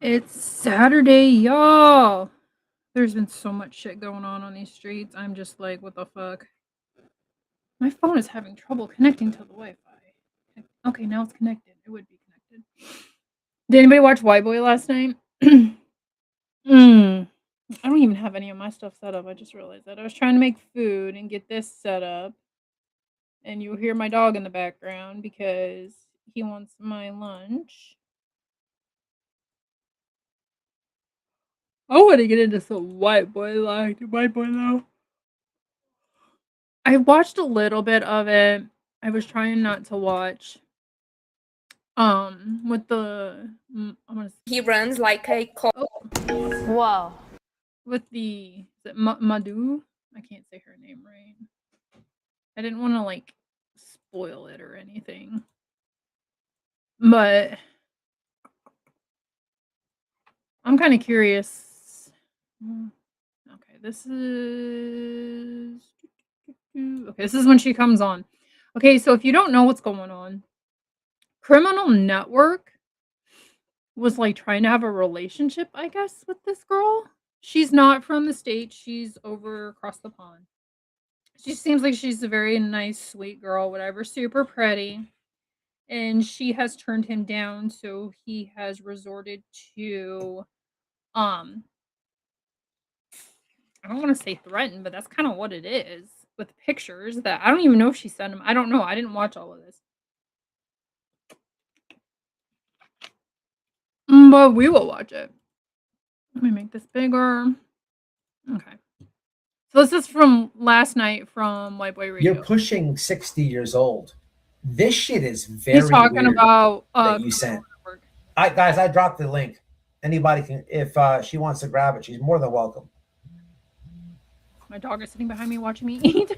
It's Saturday, y'all. There's been so much shit going on these streets. I'm just like, what the fuck? My phone is having trouble connecting to the Wi-Fi. Okay, now it's connected. It would be connected. Did anybody watch White Boy last night? I don't even have any of my stuff set up. I just realized that I was trying to make food and get this set up, and you'll hear my dog in the background because he wants my lunch. I want to get into some White Boy like White Boy though. I watched a little bit of it. I was trying not to watch. With the I want to. He runs like a Oh, Wow. with the is it Madhu? I can't say her name right. I didn't want to like spoil it or anything, but I'm kind of curious. Okay, this is okay. This is when she comes on. Okay, so if you don't know what's going on, Criminal Network was like trying to have a relationship, I guess, with this girl. She's not from the States, she's over across the pond. She seems like she's a very nice, sweet girl, whatever, super pretty. And she has turned him down, so he has resorted to um I don't want to say threaten, but that's kind of what it is with pictures that I don't even know if she sent him. I don't know. I didn't watch all of this. But we will watch it. Let me make this bigger. Okay. So this is from last night from White Boy Radio. You're pushing 60 years old. This shit is very He's talking weird about that you sent. Guys, I dropped the link. Anybody can, if she wants to grab it, she's more than welcome. My dog is sitting behind me watching me eat.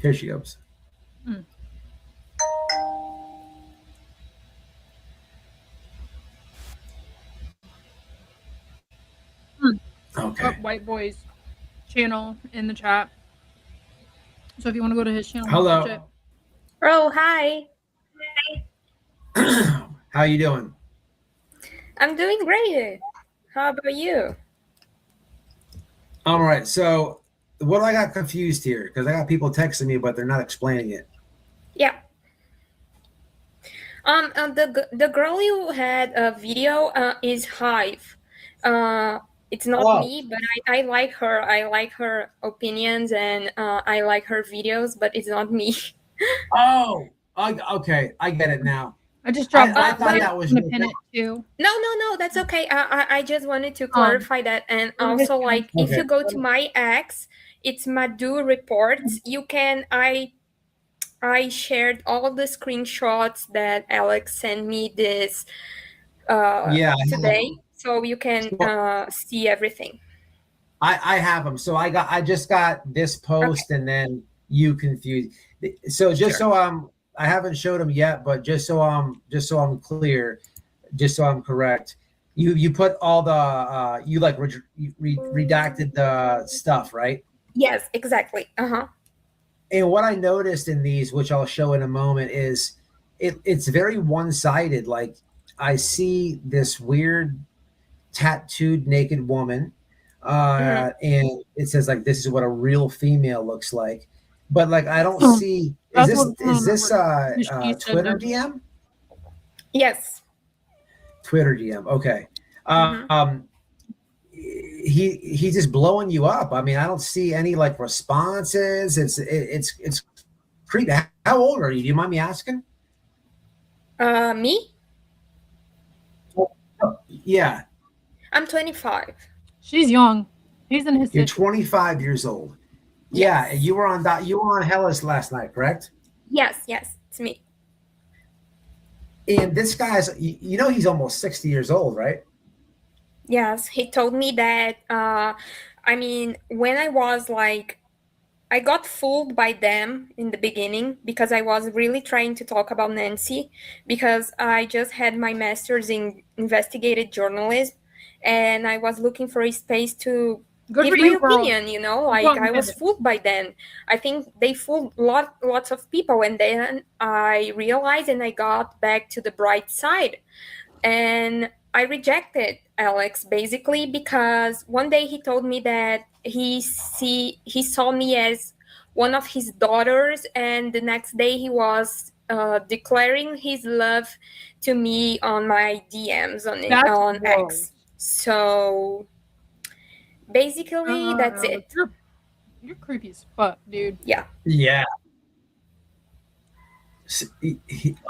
Here she goes. Okay. White Boy's channel in the chat. So if you want to go to his channel, hello. Watch it. Oh, hi. How you doing? I'm doing great. How about you? All right. So what I got confused here, because I got people texting me, but they're not explaining it. Yeah. The girl you had a video is Hive. It's not me, but I like her. I like her opinions and I like her videos, but it's not me. Oh, okay. I get it now. I just dropped I thought that was gonna pin it too. No, that's okay. I just wanted to clarify that. And also, like, if you go to my X, it's Madhu Reports. You can, I shared all of the screenshots that Alex sent me this today. So you can see everything. I have them. So I just got this post and then you confused. So just so I haven't showed them yet, but just so I'm clear, just so I'm correct, you put all the you like redacted the stuff, right? Yes, exactly. And what I noticed in these, which I'll show in a moment, is it's very one-sided. Like I see this weird tattooed naked woman, and it says like this is what a real female looks like. But like I don't see. Is this Twitter DM? Yes. Twitter DM. Okay. He's just blowing you up. I mean, I don't see any like responses. It's creepy. How old are you? Do you mind me asking? Me? Yeah. I'm 25. She's young. He's in his. You're 25 years old. Yes. Yeah, you were on Hellas last night, correct? Yes, it's me. And this guy's, he's almost 60 years old, right? Yes, he told me that, I mean, when I was like, I got fooled by them in the beginning because I was really trying to talk about Nancy because I just had my master's in investigative journalism and I was looking for a space to give my opinion, like I was fooled by them. I think they fooled lots of people and then I realized and I got back to the bright side. And I rejected Alex basically because one day he told me that he saw me as one of his daughters, and the next day he was declaring his love to me on my DMs That's on gross. X. So basically, that's it. You're creepy as fuck, dude. Yeah. Yeah.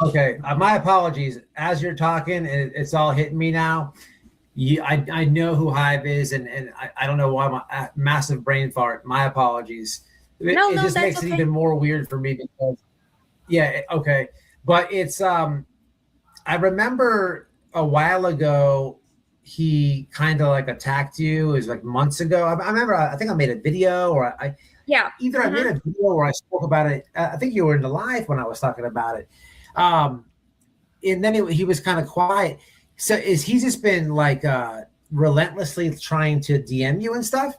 Okay. My apologies. As you're talking, and it's all hitting me now. I know who Hive is, and I don't know why my massive brain fart. My apologies. It just that's makes it okay. even more weird for me because, yeah, okay. But it's I remember a while ago he kind of like attacked you. It was like months ago. I remember. I think I made a video, or either I made a video or I spoke about it. I think you were in the live when I was talking about it. And then he was kind of quiet. So he's just been like relentlessly trying to DM you and stuff?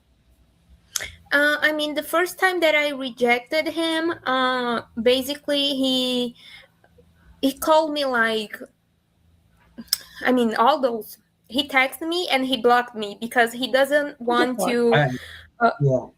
I mean, the first time that I rejected him, basically he called me like, I mean, all those. He texted me and he blocked me because he doesn't want to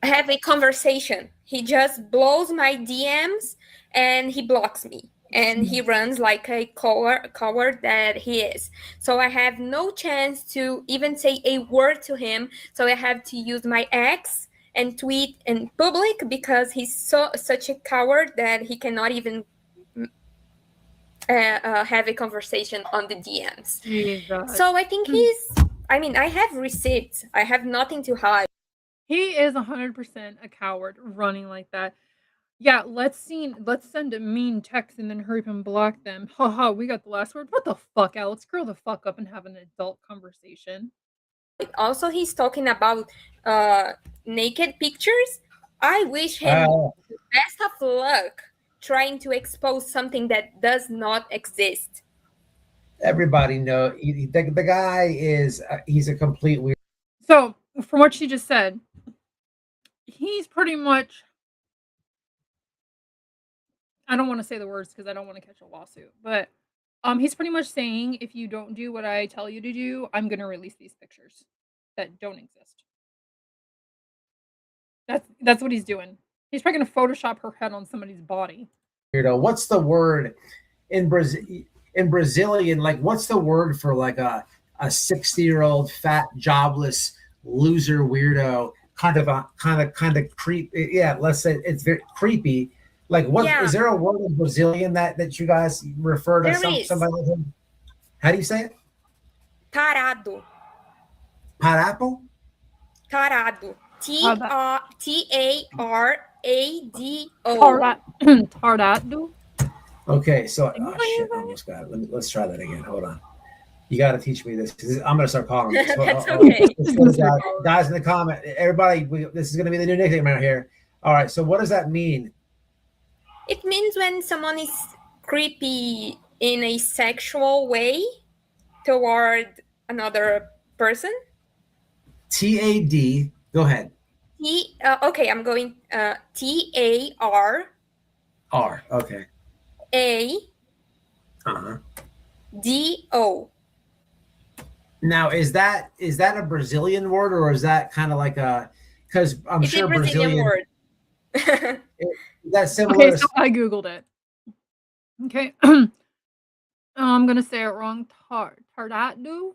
have a conversation. He just blows my DMs and he blocks me. And he runs like a coward that he is. So I have no chance to even say a word to him. So I have to use my X and tweet in public because he's such a coward that he cannot even have a conversation on the DMs. Jesus. So I think I mean, I have receipts. I have nothing to hide. He is 100% a coward running like that. Yeah, let's send a mean text and then hurry up and block them. Haha, we got the last word. What the fuck, Alex? Grow the fuck up and have an adult conversation. Also, he's talking about naked pictures. I wish him the best of luck trying to expose something that does not exist. Everybody know the guy is he's a complete weird. So, from what she just said, he's pretty much, I don't want to say the words because I don't want to catch a lawsuit, but he's pretty much saying if you don't do what I tell you to do, I'm going to release these pictures that don't exist. That's what he's doing. He's probably going to Photoshop her head on somebody's body. Weirdo. What's the word in Brazilian? Like, what's the word for like a 60-year-old fat jobless loser weirdo? Kind of creep. Yeah, let's say it's very creepy. Like, what is there a word in Brazilian that you guys refer to somebody like him? How do you say it? Tarado. Parapo? Tarado. Tarado. Tardado. Okay, so shit, I almost got it. Let's try that again. Hold on. You got to teach me this. I'm going to start calling him. That's okay. Guys in the comment, everybody, this is going to be the new nickname right here. All right, so what does that mean? It means when someone is creepy in a sexual way toward another person. TAD. Go ahead. Okay, I'm going TAR. Okay. DO. Now, is that a Brazilian word, or is that kind of like a? Because I'm sure a Brazilian word. That's similar. Okay, so I googled it. Okay, I'm gonna say it wrong. Tardado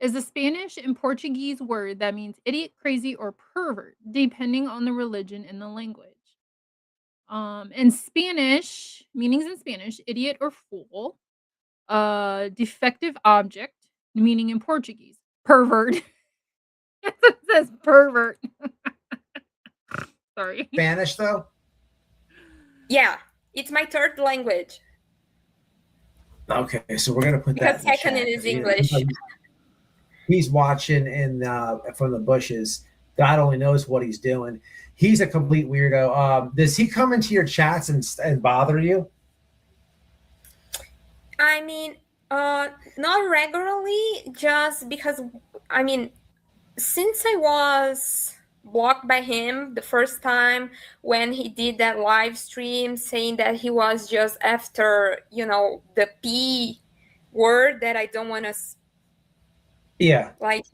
is a Spanish and Portuguese word that means idiot, crazy, or pervert, depending on the religion and the language. In Spanish, meanings in Spanish, idiot or fool. Defective object, meaning in Portuguese, pervert. It says pervert. Sorry. Spanish, though? Yeah, it's my third language. Okay, so we're gonna put because that. Second is English. He's watching from the bushes. God only knows what he's doing. He's a complete weirdo. Does he come into your chats and bother you? I mean, not regularly, just because, I mean, since I was blocked by him the first time when he did that live stream saying that he was just after, the P word that I don't want to Yeah. Like,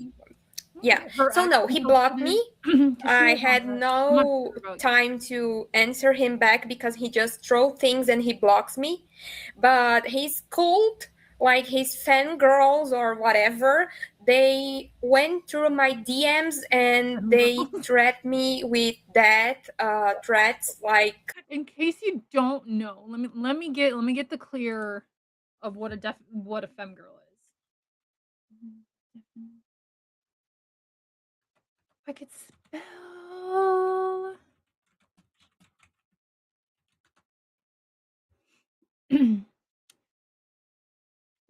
yeah. Her So no, ex he blocked posted me. it, 'cause she I was on had her. I'm not no sure about you. time to answer him back because he just throw things and he blocks me. But his cult, like his fangirls or whatever, they went through my DMs and they threatened me with death threats. Like, In case you don't know, let me get the clear of what a femgirl is. If I could spell.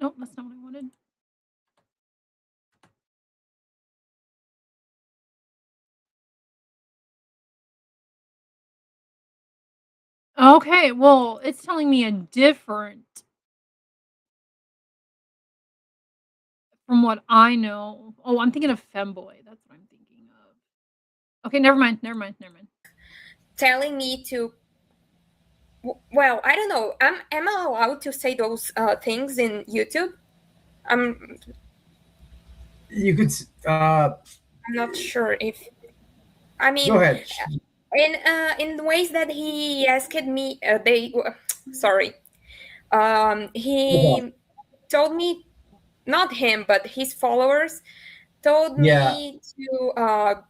Nope, that's not what I wanted. Okay, well, it's telling me a different from what I know. Oh, I'm thinking of femboy. That's what I'm thinking of. Okay, never mind. telling me to. Well, I don't know. Am I allowed to say those things in YouTube? I'm You could. I'm not sure if. I mean, Go ahead. in the ways that he asked me, sorry. He told me, not him, but his followers told Yeah. me to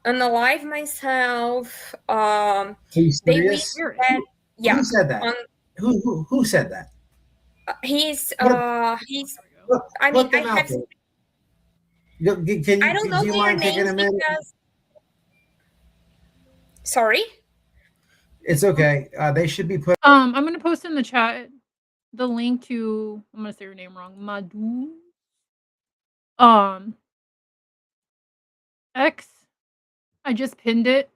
unalive myself. Are you They wish serious? that, yeah. Who said that? On Who said that? he's Put, he's. put, I mean, put them out there. Can I you? don't know Do you their mind taking names a minute? because. Sorry. It's okay. They should be put. I'm gonna post in the chat the link to. I'm gonna say your name wrong. Madu. Um, X. I just pinned it.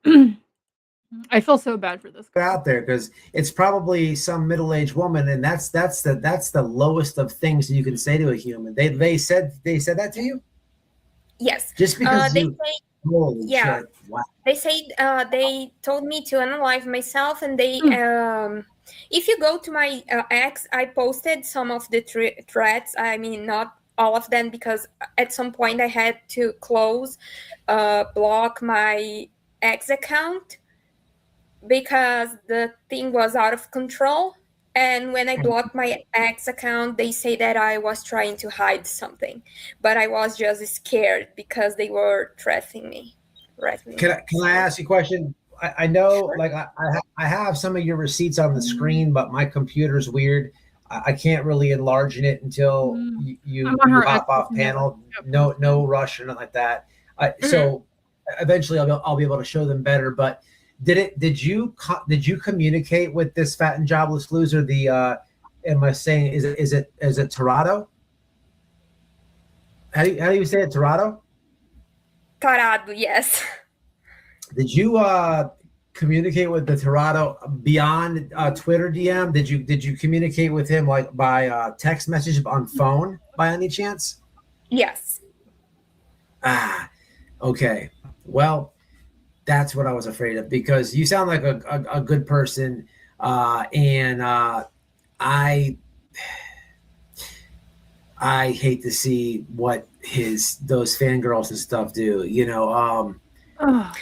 I feel so bad for this guy. Out there because it's probably some middle-aged woman, and that's the lowest of things that you can say to a human. They said that to you Yes. just because They you. say, Holy yeah. shit! Wow. They said they told me to unalive myself, and they if you go to my ex, I posted some of the threats. I mean, not all of them, because at some point I had to block my ex account because the thing was out of control. And when I blocked my ex account, they say that I was trying to hide something, but I was just scared because they were threatening me. Can I ask you a question? I know, Sure. like I have some of your receipts on the screen, but my computer's weird. I can't really enlarge it until you I'm on her hop off X's panel. now. Yep. No rush or nothing like that. So eventually I'll be able to show them better. But did you communicate with this fat and jobless loser? Am I saying is it Torado? How do you say it, Torado? Tarado, yes. Did you communicate with the Torado beyond Twitter DM? Did you communicate with him like by text message on phone by any chance? Yes. Ah, okay. Well, that's what I was afraid of because you sound like a good person, and I hate to see what those fangirls and stuff do.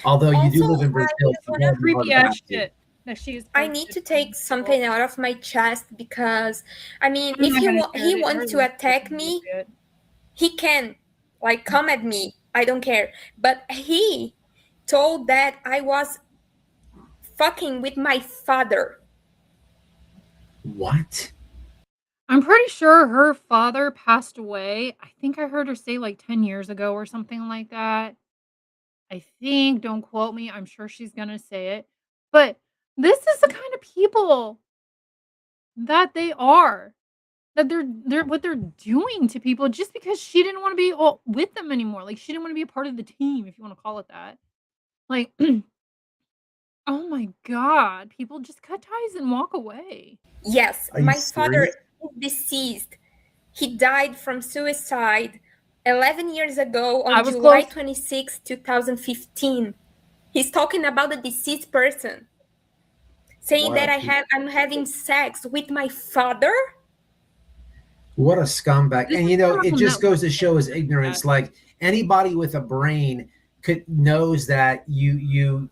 Although you do Also, live in Brazil, I just wanna Creepy ass shit that she's. I need to take something out of my chest because, I mean, I'm if not gonna share he it. wants to Her attack link me, is he can, like, come at me. I don't care. But he told that I was fucking with my father. What? I'm pretty sure her father passed away. I think I heard her say like 10 years ago or something like that. I think, don't quote me. I'm sure she's gonna say it. But this is the kind of people that they are. That they're what they're doing to people just because she didn't want to be with them anymore. Like she didn't want to be a part of the team, if you want to call it that. Like, oh my god, people just cut ties and walk away. Yes, Are you my father serious? is deceased. He died from suicide 11 years ago I on was July close. 26, 2015. He's talking about a deceased person, saying What that a I'm having sex with my father. What a scumbag. This And is it someone just that goes to show his ignorance. Like anybody with a brain knows that you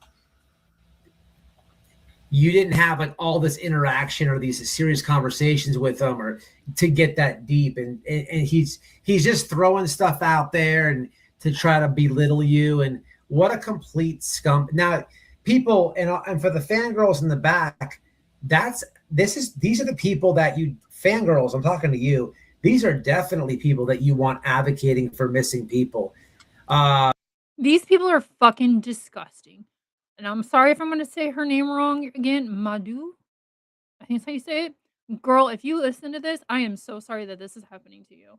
didn't have like all this interaction or these serious conversations with them or to get that deep, and he's just throwing stuff out there and to try to belittle you. And what a complete scum. Now people, and for the fangirls in the back, these are the people that you fangirls, I'm talking to you, these are definitely people that you want advocating for missing people. These people are fucking disgusting. And I'm sorry if I'm going to say her name wrong again. Madhu? I think that's how you say it. Girl, if you listen to this, I am so sorry that this is happening to you.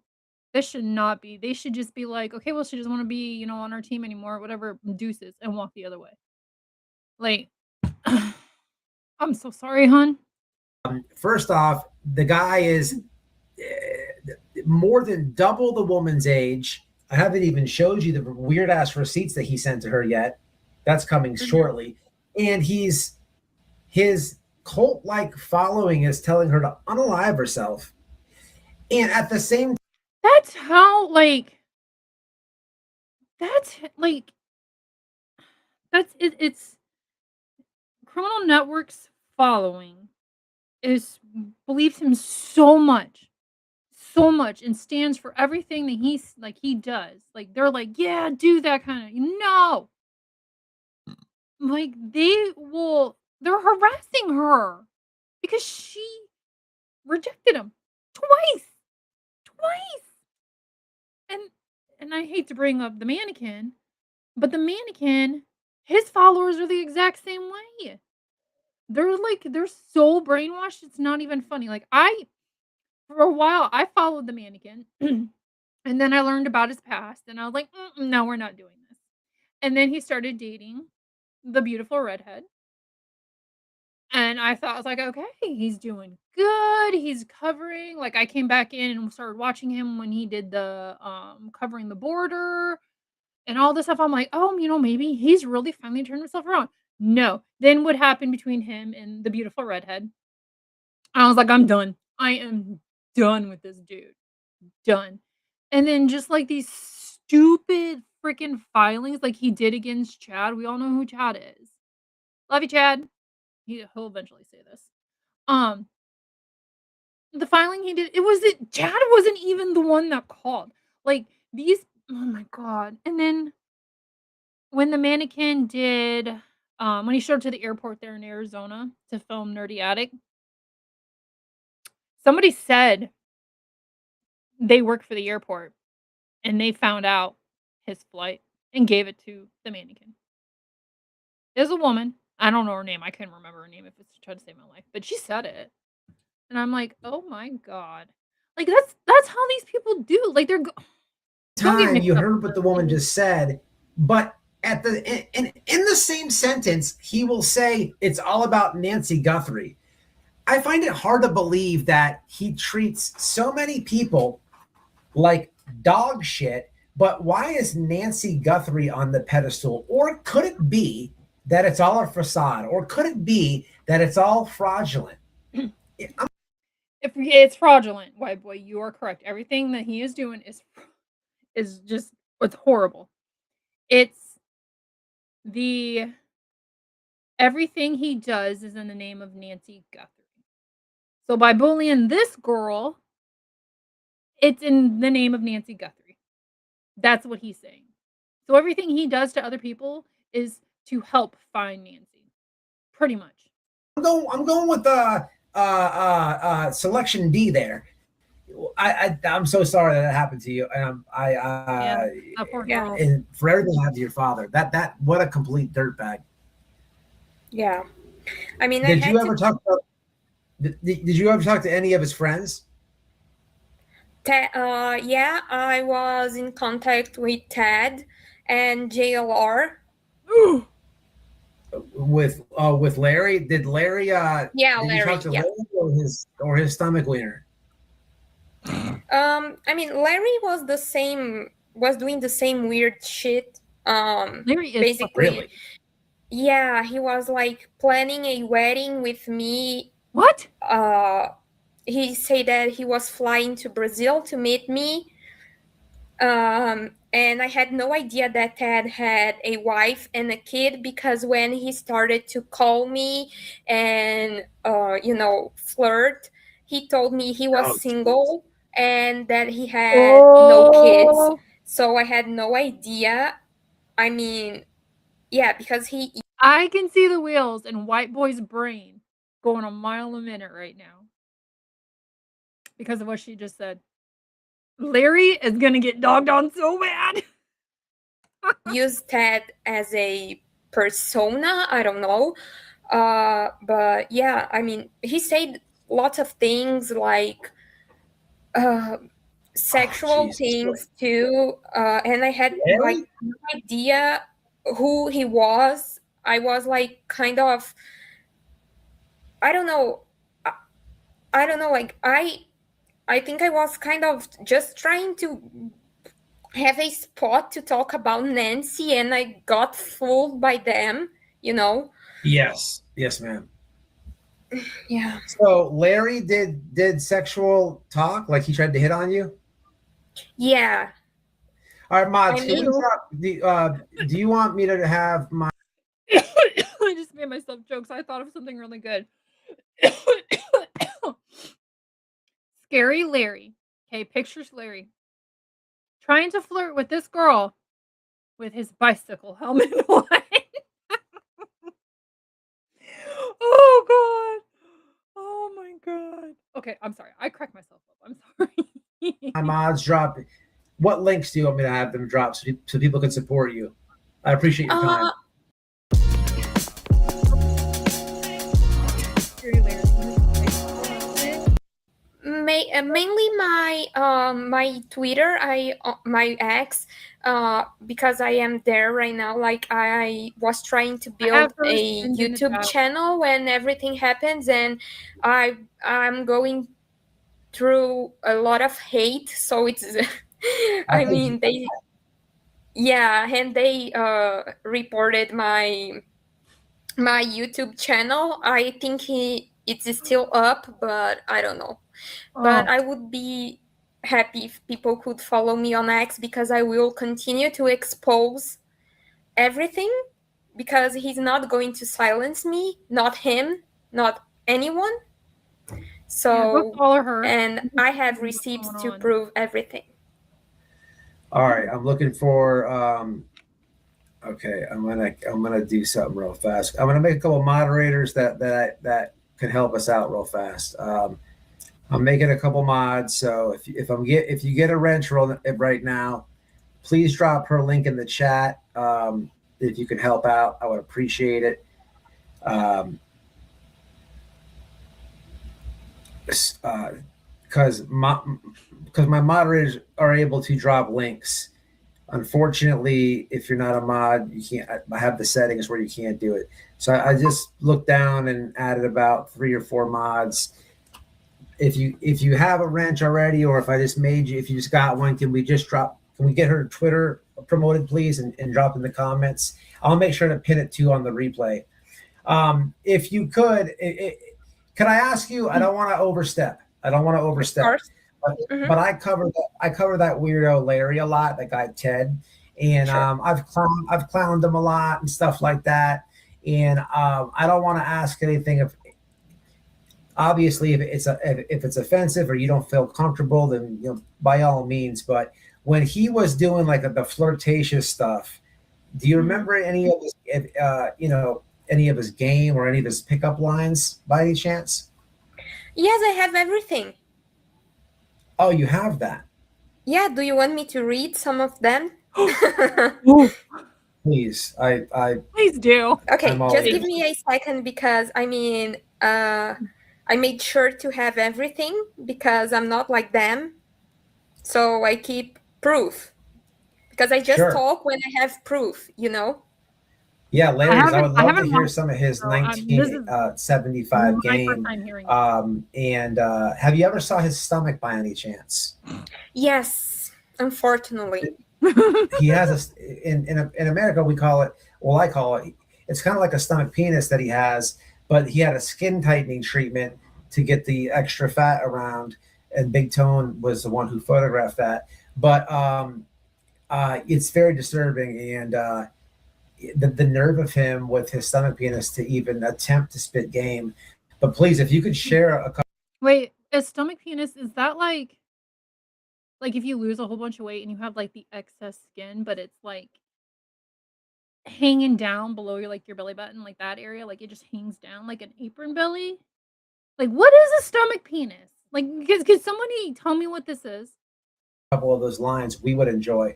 This should not be. They should just be like, okay, well, she doesn't want to be, on our team anymore, whatever, deuces, and walk the other way. Like, I'm so sorry, hon. First off, the guy is more than double the woman's age. I haven't even showed you the weird ass receipts that he sent to her yet. That's coming shortly. And his cult-like following is telling her to unalive herself. And at the same That's how, it's Criminal Network's following believes him so much, and stands for everything that he does. Like, they're like, yeah, do that kind of, no. Like, they're harassing her because she rejected him twice. And I hate to bring up the mannequin, but the mannequin, his followers are the exact same way. They're so brainwashed, it's not even funny. Like, for a while, I followed the mannequin, and then I learned about his past, and I was like, no, we're not doing this. And then he started dating the beautiful redhead. And I was like, okay, he's doing good. He's covering. Like, I came back in and started watching him when he did the covering the border and all this stuff. I'm like, oh, maybe he's really finally turned himself around. No. Then what happened between him and the beautiful redhead? I was like, I'm done. I am done with this dude. Done. And then just like these stupid freaking filings like he did against Chad. We all know who Chad is. Love you, Chad. He'll eventually say this. The filing he did, Chad wasn't even the one that called. Like, these, oh my god. And then when the mannequin did, when he showed up to the airport there in Arizona to film Nerdy Attic, somebody said they work for the airport and they found out his flight and gave it to the mannequin. There's a woman. I don't know her name. I couldn't remember her name if it's to try to save my life, but she said it. And I'm like, "Oh my god." Like, that's how these people do. Like, don't get time mixed you up heard with what the the woman thing. just said, but at the in the same sentence, he will say it's all about Nancy Guthrie. I find it hard to believe that he treats so many people like dog shit, but why is Nancy Guthrie on the pedestal? Or could it be that it's all a facade? Or could it be that it's all fraudulent? If it's fraudulent, white boy, you are correct. Everything that he is doing is just, it's horrible. It's everything he does is in the name of Nancy Guthrie. So by bullying this girl, it's in the name of Nancy Guthrie. That's what he's saying. So everything he does to other people is to help find Nancy. Pretty much. I'm going with the selection D there. I'm so sorry that happened to you. That poor girl. And for everything that happened to your father, that what a complete dirtbag. Yeah. I mean, Did you ever talk to any of his friends? Yeah, I was in contact with Ted and JLR. With Larry? Did Larry? Yeah, did Larry. You talk to Larry or his stomach wiener? I mean, Larry was doing the same weird shit. Larry is basically, really? Yeah, he was like planning a wedding with me. What? He said that he was flying to Brazil to meet me. and I had no idea that Ted had a wife and a kid, because when he started to call me and flirt, he told me he was Oh, single and that he had no kids. Oh, So I had no idea. I mean, yeah, because he I can see the wheels in White Boy's brain going a mile a minute right now because of what she just said. Larry is gonna get dogged on so bad. used Ted as a persona. I don't know. But yeah, I mean, he said lots of things like sexual Jesus things Christ. too. And I had like Really? no idea who he was. I was like kind of, I don't know. I don't know. Like I think I was kind of just trying to have a spot to talk about Nancy, and I got fooled by them, you know? Yes. Yes, ma'am. Yeah. So Larry did sexual talk, like he tried to hit on you? Yeah. All right, mods, I can we mean, drop do you want me to have my I just made myself jokes. I thought of something really good. Scary Larry. Okay, pictures Larry trying to flirt with this girl with his bicycle helmet on. Oh god. Oh my god. Okay, I'm sorry. I cracked myself up. I'm sorry. mods drop? What links do you want me to have them drop so people can support you? I appreciate your time. Scary Larry. Mainly my Twitter, my ex, because I am there right now. Like I was trying to build have hers a pinned in the YouTube chat. channel when everything happens, and I'm going through a lot of hate. So it's, I mean, they, yeah, and they reported my YouTube channel. I think it's still up, but I don't know. But Oh, I would be happy if people could follow me on X, because I will continue to expose everything, because he's not going to silence me, not him, not anyone. yeah, go So, follow her. and I have What's receipts going to on. prove everything. All right, I'm looking for okay, I'm gonna do something real fast. I'm gonna make a couple moderators that can help us out real fast. I'm making a couple mods, so if you get a wrench right now, please drop her link in the chat. If you can help out, I would appreciate it. Because my moderators are able to drop links. Unfortunately, if you're not a mod, you can't. I have the settings where you can't do it. So I just looked down and added about 3 or 4 mods. If you have a wrench already, or if I just made you, if you just got one, can we get her Twitter promoted, please, and drop in the comments? I'll make sure to pin it too on the replay. If you could, can I ask you? I don't want to overstep. Of course. But I cover that weirdo Larry a lot, that guy Ted, and Sure. I've clowned him a lot and stuff like that. And I don't want to ask anything if obviously if it's offensive or you don't feel comfortable, then by all means. But when he was doing like the flirtatious stuff, do you remember any of his any of his game or any of his pickup lines by any chance? Yes, I have everything. Oh, you have that. Yeah, do you want me to read some of them? Please, Please do. Okay, I'm just all give me a second, because I mean, I made sure to have everything, because I'm not like them. So I keep proof, because I just Sure. talk when I have proof, Yeah, Larry's. I would love to haven't hear watched some of his so, this is 1975 my game. first time hearing it. And have you ever saw his stomach by any chance? Yes, unfortunately. He has in America we call it. Well, I call it. It's kind of like a stomach penis that he has, but he had a skin tightening treatment to get the extra fat around. And Big Tone was the one who photographed that. But it's very disturbing, and the nerve of him with his stomach penis to even attempt to spit game. But please, if you could share a couple. Wait, a stomach penis, is that like if you lose a whole bunch of weight and you have like the excess skin, but it's like hanging down below your like your belly button, like that area, like it just hangs down like an apron belly? Like what is a stomach penis? Like could somebody tell me what this is? of those lines, we would enjoy.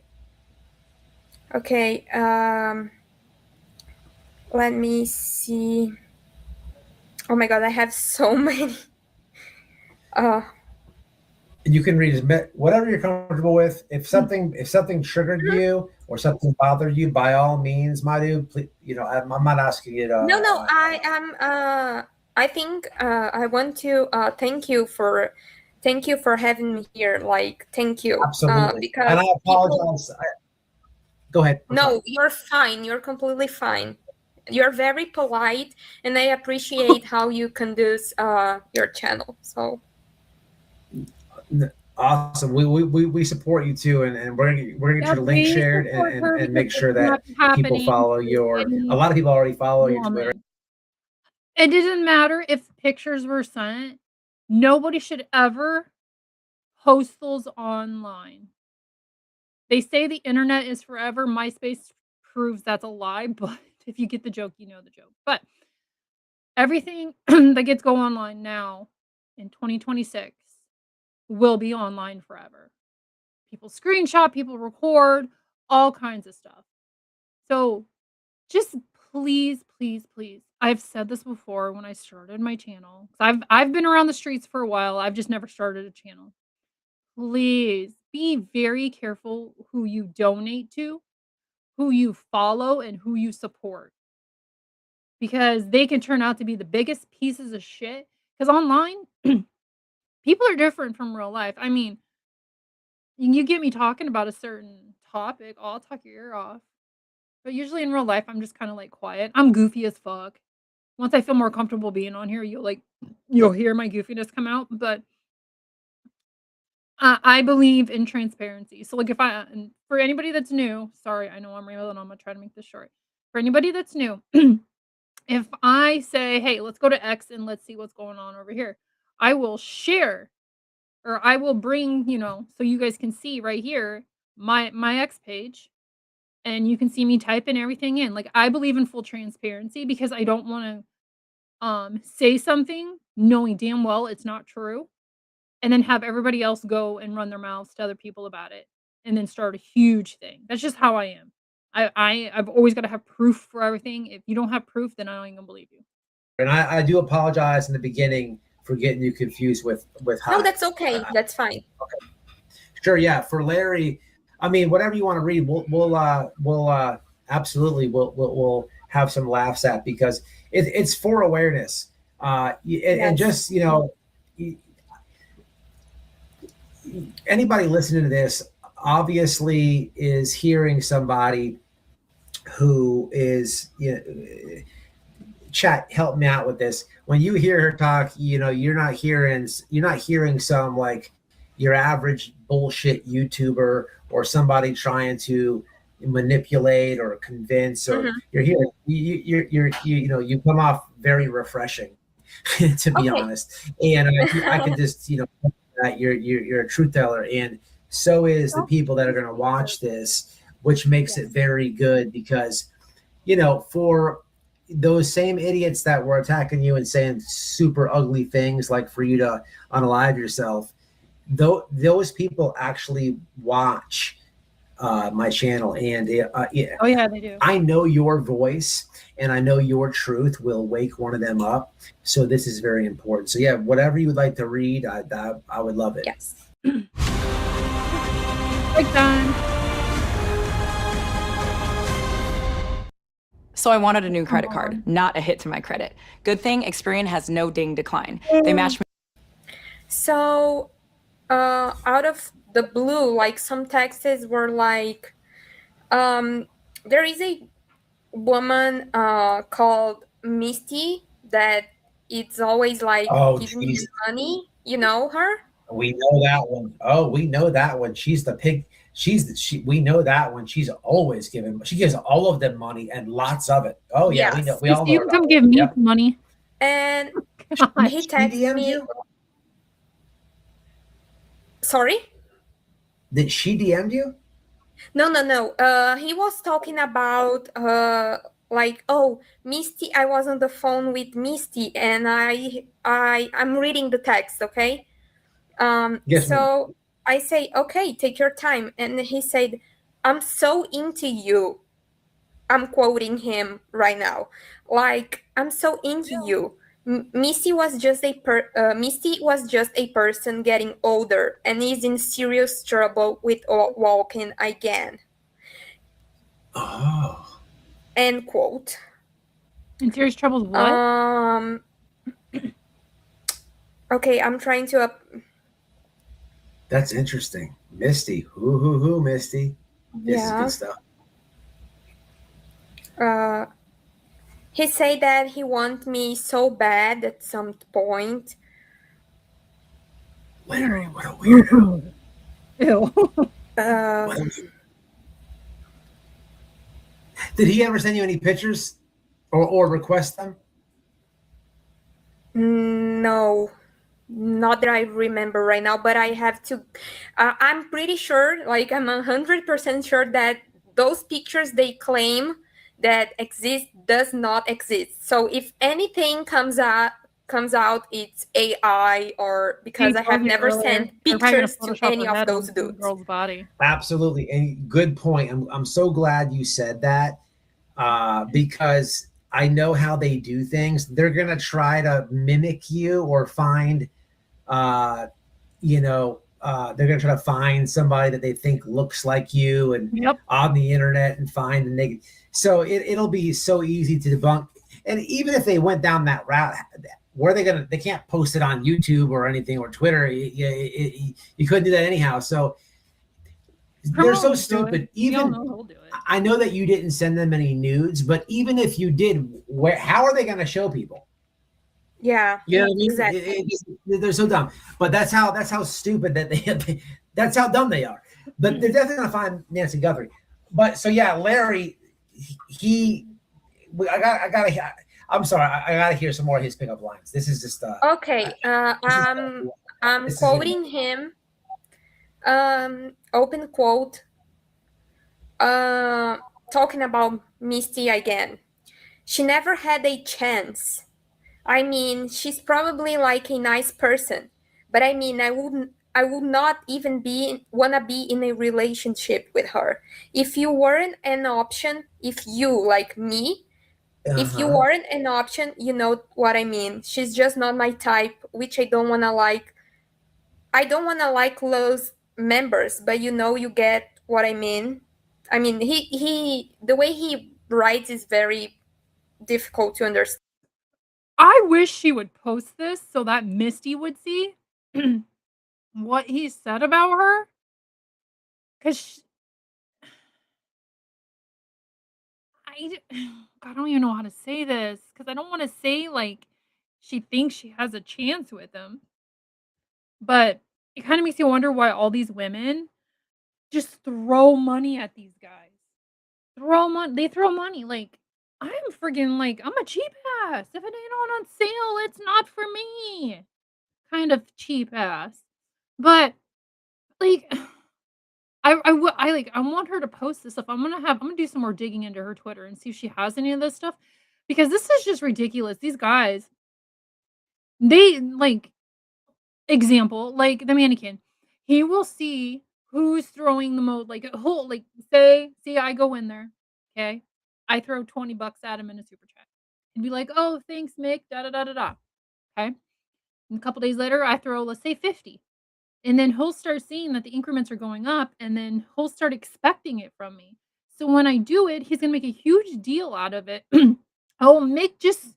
Okay. Let me see. Oh my god, I have so many. You can read whatever you're comfortable with. If something triggered you or something bothered you, by all means, my dude. Please, I'm not asking you to. No, I am. I think I want to thank you for having me here. Like, thank you. Absolutely. Because and I apologize. Go ahead. No, you're fine. You're completely fine. You're very polite, and I appreciate how you conduce your channel. So awesome. We support you too, and we're gonna get your link shared and make sure that people follow your. A lot of people already follow your Twitter. It doesn't matter if pictures were sent. Nobody should ever post those online. They say the internet is forever. MySpace proves that's a lie, but if you get the joke, you know the joke. But everything that gets go online now in 2026 will be online forever. People screenshot, people record, all kinds of stuff. So just please, please, please. I've said this before when I started my channel. I've been around the streets for a while. I've just never started a channel. Please be very careful who you donate to, who you follow, and who you support. Because they can turn out to be the biggest pieces of shit. Because online, people are different from real life. I mean, you get me talking about a certain topic, I'll talk your ear off. But usually in real life, I'm just kind of like quiet. I'm goofy as fuck. Once I feel more comfortable being on here, you'll hear my goofiness come out. But I believe in transparency. So like and for anybody that's new, sorry, I know I'm rambling. I'm gonna try to make this short. For anybody that's new, if I say, hey, let's go to X and let's see what's going on over here, I will share or I will bring, so you guys can see right here my X page and you can see me typing everything in. Like I believe in full transparency because I don't want to say something knowing damn well it's not true and then have everybody else go and run their mouths to other people about it and then start a huge thing. That's just how I am. I've always got to have proof for everything. If you don't have proof, then I ain't gonna believe you. And I do apologize in the beginning for getting you confused with how. No, that's okay. That's fine. Okay. Sure, yeah. For Larry, I mean, whatever you want to read, we'll absolutely we'll have some laughs at because it's for awareness. And just anybody listening to this obviously is hearing somebody who is chat, help me out with this. When you hear her talk, you're not hearing some like your average bullshit YouTuber or somebody trying to manipulate or convince, or you're hearing you come off very refreshing, to be honest. And I can just that you're a truth teller, and so is the people that are going to watch this, which makes it very good because for those same idiots that were attacking you and saying super ugly things like for you to unalive yourself, those people actually watch my channel, and oh yeah, they do. I know your voice and I know your truth will wake one of them up, so this is very important. So yeah, whatever you would like to read, I would love it. Yes. Break time. So I wanted a new credit card, not a hit to my credit. Good thing Experian has no ding decline. They match me. So out of the blue, like some texts were like, there is a woman called Misty that it's always like giving you money. You know her? We know that one. Oh, we know that one. She's the pig. we know that one. She's always giving. She gives all of them money and lots of it. Oh yeah, we know. Yes. We all know You can about come it. give me Yep. some money. And God. he She texted DM'd me. you? Sorry? Did she DM'd you? No. He was talking about like, oh, Misty. I was on the phone with Misty, and I'm reading the text. Okay. Yes, ma'am. So I say, okay, take your time, and he said, "I'm so into you." I'm quoting him right now. Like, I'm so into you. Misty was just a person getting older and is in serious trouble with walking again. Oh, End quote. In serious trouble with what? Okay, I'm trying to that's interesting. Misty, who, Misty. This is yeah. good stuff. He said that he wants me so bad at some point. Larry, what a weirdo. Ew. What a weirdo. Did he ever send you any pictures or request them? No, not that I remember right now, but I have to. I'm pretty sure, like I'm 100% sure that those pictures they claim that exist does not exist. So if anything comes out, it's AI, or because I have never sent They're probably gonna pictures to Photoshop any her of head those onto the dudes. girl's body. Absolutely. And good point. I'm so glad you said that because I know how they do things. They're going to try to mimic you or find, they're going to try to find somebody that they think looks like you and Yep. on the internet and find the negative. So it'll be so easy to debunk. And even if they went down that route, where are they can't post it on YouTube or anything or Twitter. You couldn't do that anyhow. So they're so stupid. Even he'll do it. I know that you didn't send them any nudes, but even if you did, how are they going to show people? Yeah, You know what I mean? exactly. They're so dumb. But that's how stupid that they that's how dumb they are. But they're definitely going to find Nancy Guthrie. But so yeah, Larry, I'm sorry, I gotta hear some more of his pickup lines. This is just Okay, I'm quoting him. Open quote. Talking about Misty again. She never had a chance. I mean, she's probably like a nice person, but I mean, I would not even wanna be in a relationship with her. If you weren't an option, if you like me, if you weren't an option, you know what I mean. She's just not my type, which I don't wanna like. I don't wanna like those members, but you get what I mean. I mean, the way he writes is very difficult to understand. I wish she would post this so that Misty would see what he said about her. Cause I don't even know how to say this because I don't want to say like she thinks she has a chance with him, but it kind of makes you wonder why all these women just throw money at these guys. They throw money like I'm friggin' like I'm a cheap ass. If it ain't on sale, it's not for me. Kind of cheap ass. But like I want her to post this stuff. I'm gonna do some more digging into her Twitter and see if she has any of this stuff because this is just ridiculous. These guys, they like example like the mannequin. He will see who's throwing the most. Like whole like say I go in there, okay, I throw $20 at him in a super chat and be like, oh thanks Mick, da da da da da. Okay, and a couple days later I throw let's say 50. And then he'll start seeing that the increments are going up, and then he'll start expecting it from me. So when I do it, he's gonna make a huge deal out of it. Oh, Mick just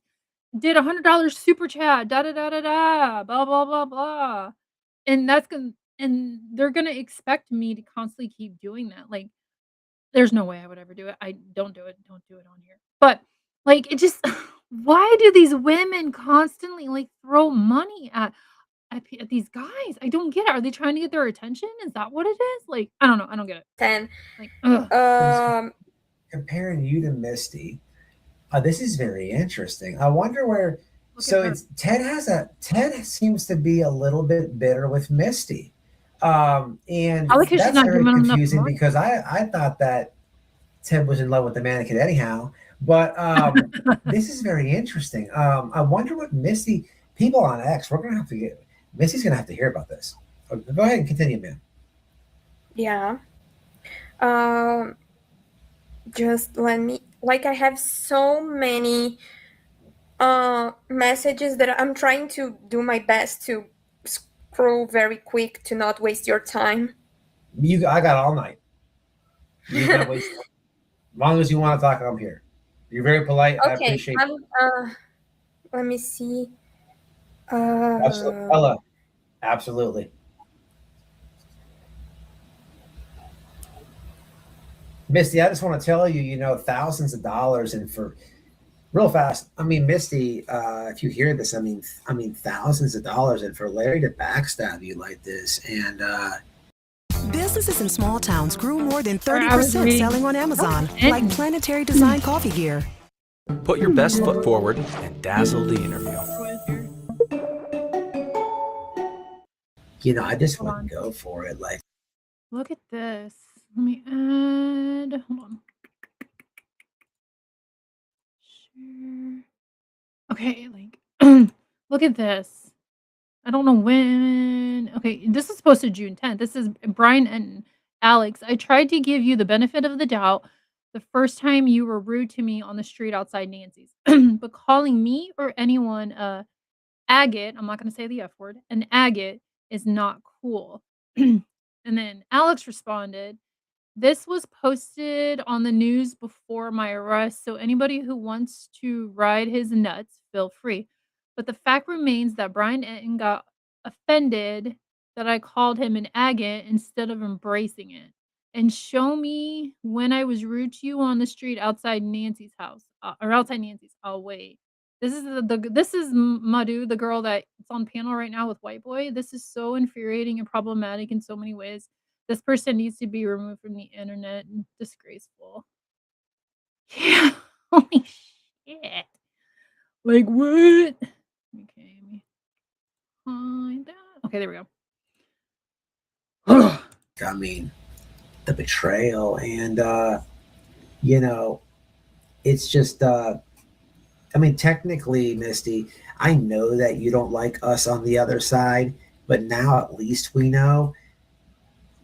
did $100 super chat, da da da da da, blah blah blah blah, and they're gonna expect me to constantly keep doing that. Like, there's no way I would ever do it. I don't do it. Don't do it on here. But like, it just why do these women constantly like throw money at? at these guys. I don't get it. Are they trying to get their attention? Is that what it is? Like, I don't know. I don't get it. 10. Like, ugh. Um, Comparing you to Misty, this is very interesting. I wonder where. Look So at her. it's Ted seems to be a little bit bitter with Misty, and I like how she's that's not very giving him enough confusing money. because I thought that Ted was in love with the mannequin anyhow. But this is very interesting. I wonder what Misty. People on X, we're gonna have to get. Misty's gonna have to hear about this. Go ahead and continue, man. yeah. Um, just let me, like, I have so many messages that I'm trying to do my best to scroll very quick to not waste your time. I got all night. You gotta waste. As long as you want to talk, I'm here. You're very polite. I Okay, appreciate it. let me see. Absolutely. Ella, absolutely. Misty, I just want to tell you, thousands of dollars and for real fast. I mean, Misty, if you hear this, I mean, thousands of dollars and for Larry to backstab you like this, and Businesses in small towns grew more than I was 30% reading- selling on Amazon, Oh, like Planetary Design Coffee Gear. Put your best foot forward and dazzle the interview. I just Hold wouldn't go for it. Like, Look at this. Let me add. Hold on. Share. Okay, like, look at this. I don't know when. Okay, this is posted June 10th. This is Brian and Alex. I tried to give you the benefit of the doubt the first time you were rude to me on the street outside Nancy's, but calling me or anyone agate, I'm not going to say the F word, an agate is not cool. And then Alex responded, this was posted on the news before my arrest, so anybody who wants to ride his nuts, feel free. But the fact remains that Brian Etten got offended that I called him an agate instead of embracing it. And show me when I was rude to you on the street outside Nancy's house, or outside Nancy's. I'll wait. This is this is Madhu, the girl that's on panel right now with White Boy. This is so infuriating and problematic in so many ways. This person needs to be removed from the internet. Disgraceful. Yeah. Holy shit. Like what? Okay, let me find that. Okay, there we go. I mean, the betrayal and it's just I mean, technically, Misty, I know that you don't like us on the other side, but now at least we know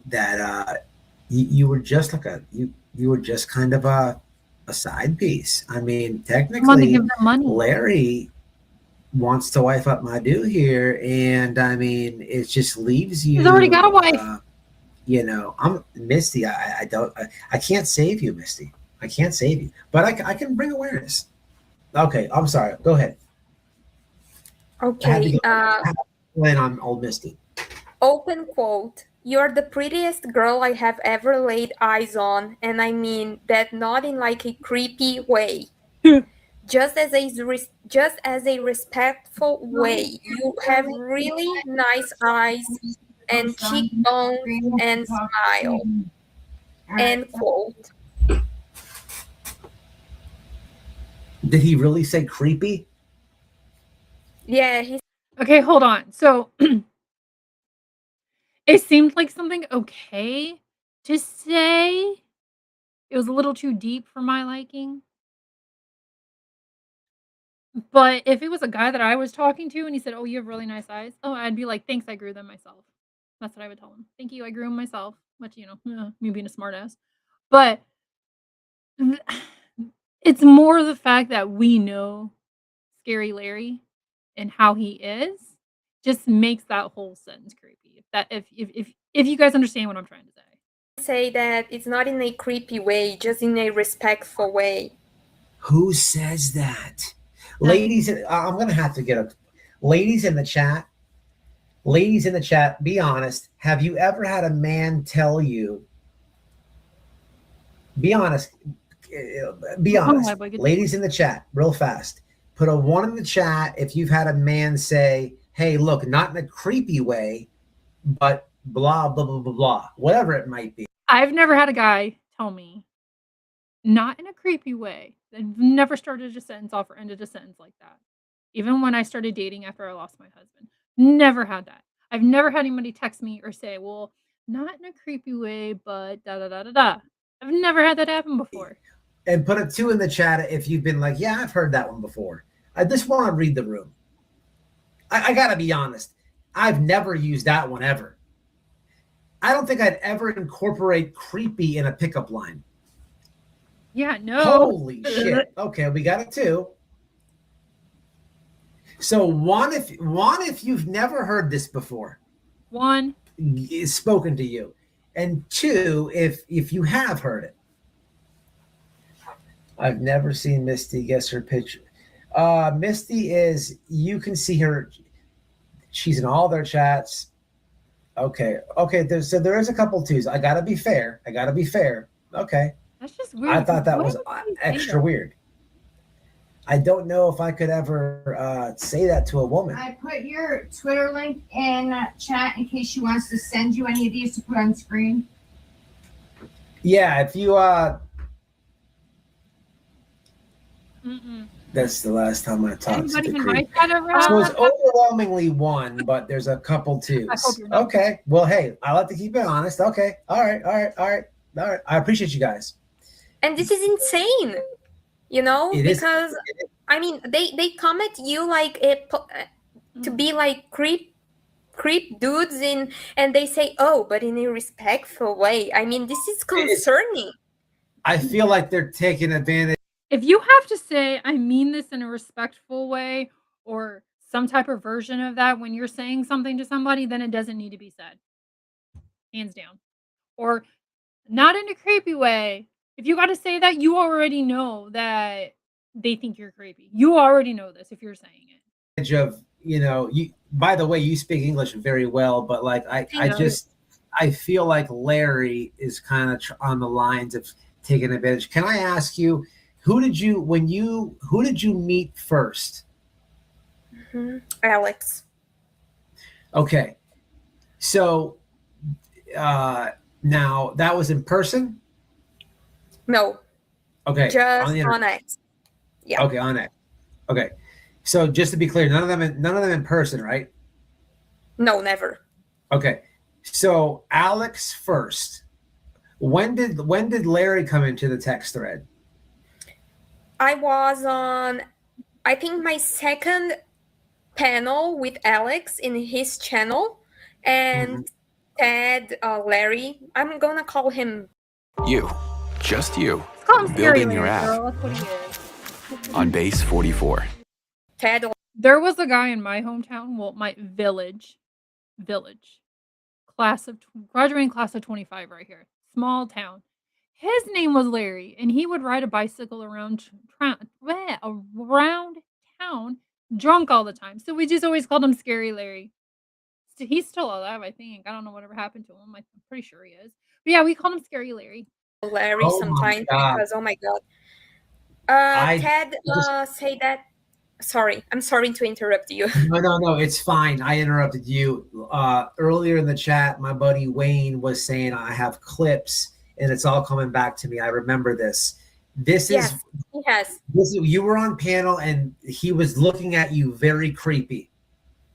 that you were just like you were just kind of a side piece. I mean, I want to technically, give them money. Larry wants to wife up Madhu here, and I mean, it just leaves you. He's already got a wife. I'm Misty. I can't save you, Misty. I can't save you, but I can bring awareness. Okay, I'm sorry. Go ahead. Okay. When I'm old Misty. Open quote. You're the prettiest girl I have ever laid eyes on, and I mean that not in like a creepy way. Just as a respectful way. You have really nice eyes and cheekbones and smile. End quote. Did he really say creepy? Yeah, he's Okay, hold on. So it seemed like something okay to say. It was a little too deep for my liking. But if it was a guy that I was talking to and he said, "Oh, you have really nice eyes," oh, I'd be like, "Thanks, I grew them myself." That's what I would tell him. "Thank you, I grew them myself." Much, me being a smartass. But th- it's more the fact that we know Scary Larry and how he is just makes that whole sentence creepy. If you guys understand what I'm trying to say. that it's not in a creepy way, just in a respectful way. Who says that? Ladies, I'm going to have to get a ladies in the chat. Ladies in the chat, be honest. Have you ever had a man tell you? Be honest. Be honest. Ladies in the chat, real fast. Put a 1 in the chat if you've had a man say, hey, look, not in a creepy way, but blah, blah, blah, blah, blah, whatever it might be. I've never had a guy tell me, not in a creepy way. I've never started a sentence off or ended a sentence like that. Even when I started dating after I lost my husband. Never had that. I've never had anybody text me or say, well, not in a creepy way, but da da da da da. I've never had that happen before. And put a 2 in the chat if you've been like, yeah, I've heard that one before. I just want to read the room. I got to be honest. I've never used that one ever. I don't think I'd ever incorporate creepy in a pickup line. Yeah, no. Holy shit. Okay, we got a 2. So one, if you've never heard this before, 1. it's spoken to you, and 2, if you have heard it. I've never seen Misty. Guess her picture. Misty is, you can see her. She's in all their chats. Okay. So there is a couple 2s. I gotta be fair. Okay. That's just weird. I thought that Why was would you say extra that? weird. I don't know if I could ever say that to a woman. I put your Twitter link in chat in case she wants to send you any of these to put on screen. Yeah, if you Mm-mm. that's the last time I talked to Anybody the in creep. my chat ever So it's had that? overwhelmingly 1, but there's a couple 2s. I hope you're not. Okay. Well, hey, I like to keep it honest. Okay. All right. I appreciate you guys. And this is insane, you know, It is- because I mean, they come at you like to be like creep dudes and they say, oh, but in a respectful way. I mean, this is concerning. I feel like they're taking advantage. If you have to say, I mean this in a respectful way or some type of version of that when you're saying something to somebody, then it doesn't need to be said. Hands down. Or not in a creepy way. If you got to say that, you already know that they think you're creepy. You already know this if you're saying it. Of, you, by the way, you speak English very well, but like I feel like Larry is kind of on the lines of taking advantage. Can I ask you, who did you meet first? Alex. Okay. So now that was in person? No, Okay. just the internet. on X. Yeah. Okay, on it. Okay. So just to be clear, none of them in person, right? No, never. Okay. So Alex first. When did Larry come into the text thread? I was on, I think, my second panel with Alex in his channel, and Ted, Larry, I'm gonna call him. You, just you, Let's call him Scary building your Larry, app girl. That's what he is. on base 44. Ted. There was a guy in my hometown, well, my village, graduating class of 25 right here, small town. His name was Larry, and he would ride a bicycle around town drunk all the time. So we just always called him Scary Larry. He's still alive, I think. I don't know whatever happened to him. I'm pretty sure he is. But yeah, we called him Scary Larry. Larry Oh my sometimes God. because, oh my God. I Ted say that. Sorry, I'm sorry to interrupt you. No, it's fine. I interrupted you. Earlier in the chat, my buddy Wayne was saying I have clips, and it's all coming back to me. I remember this. Yes, he has. You were on panel, and he was looking at you very creepy.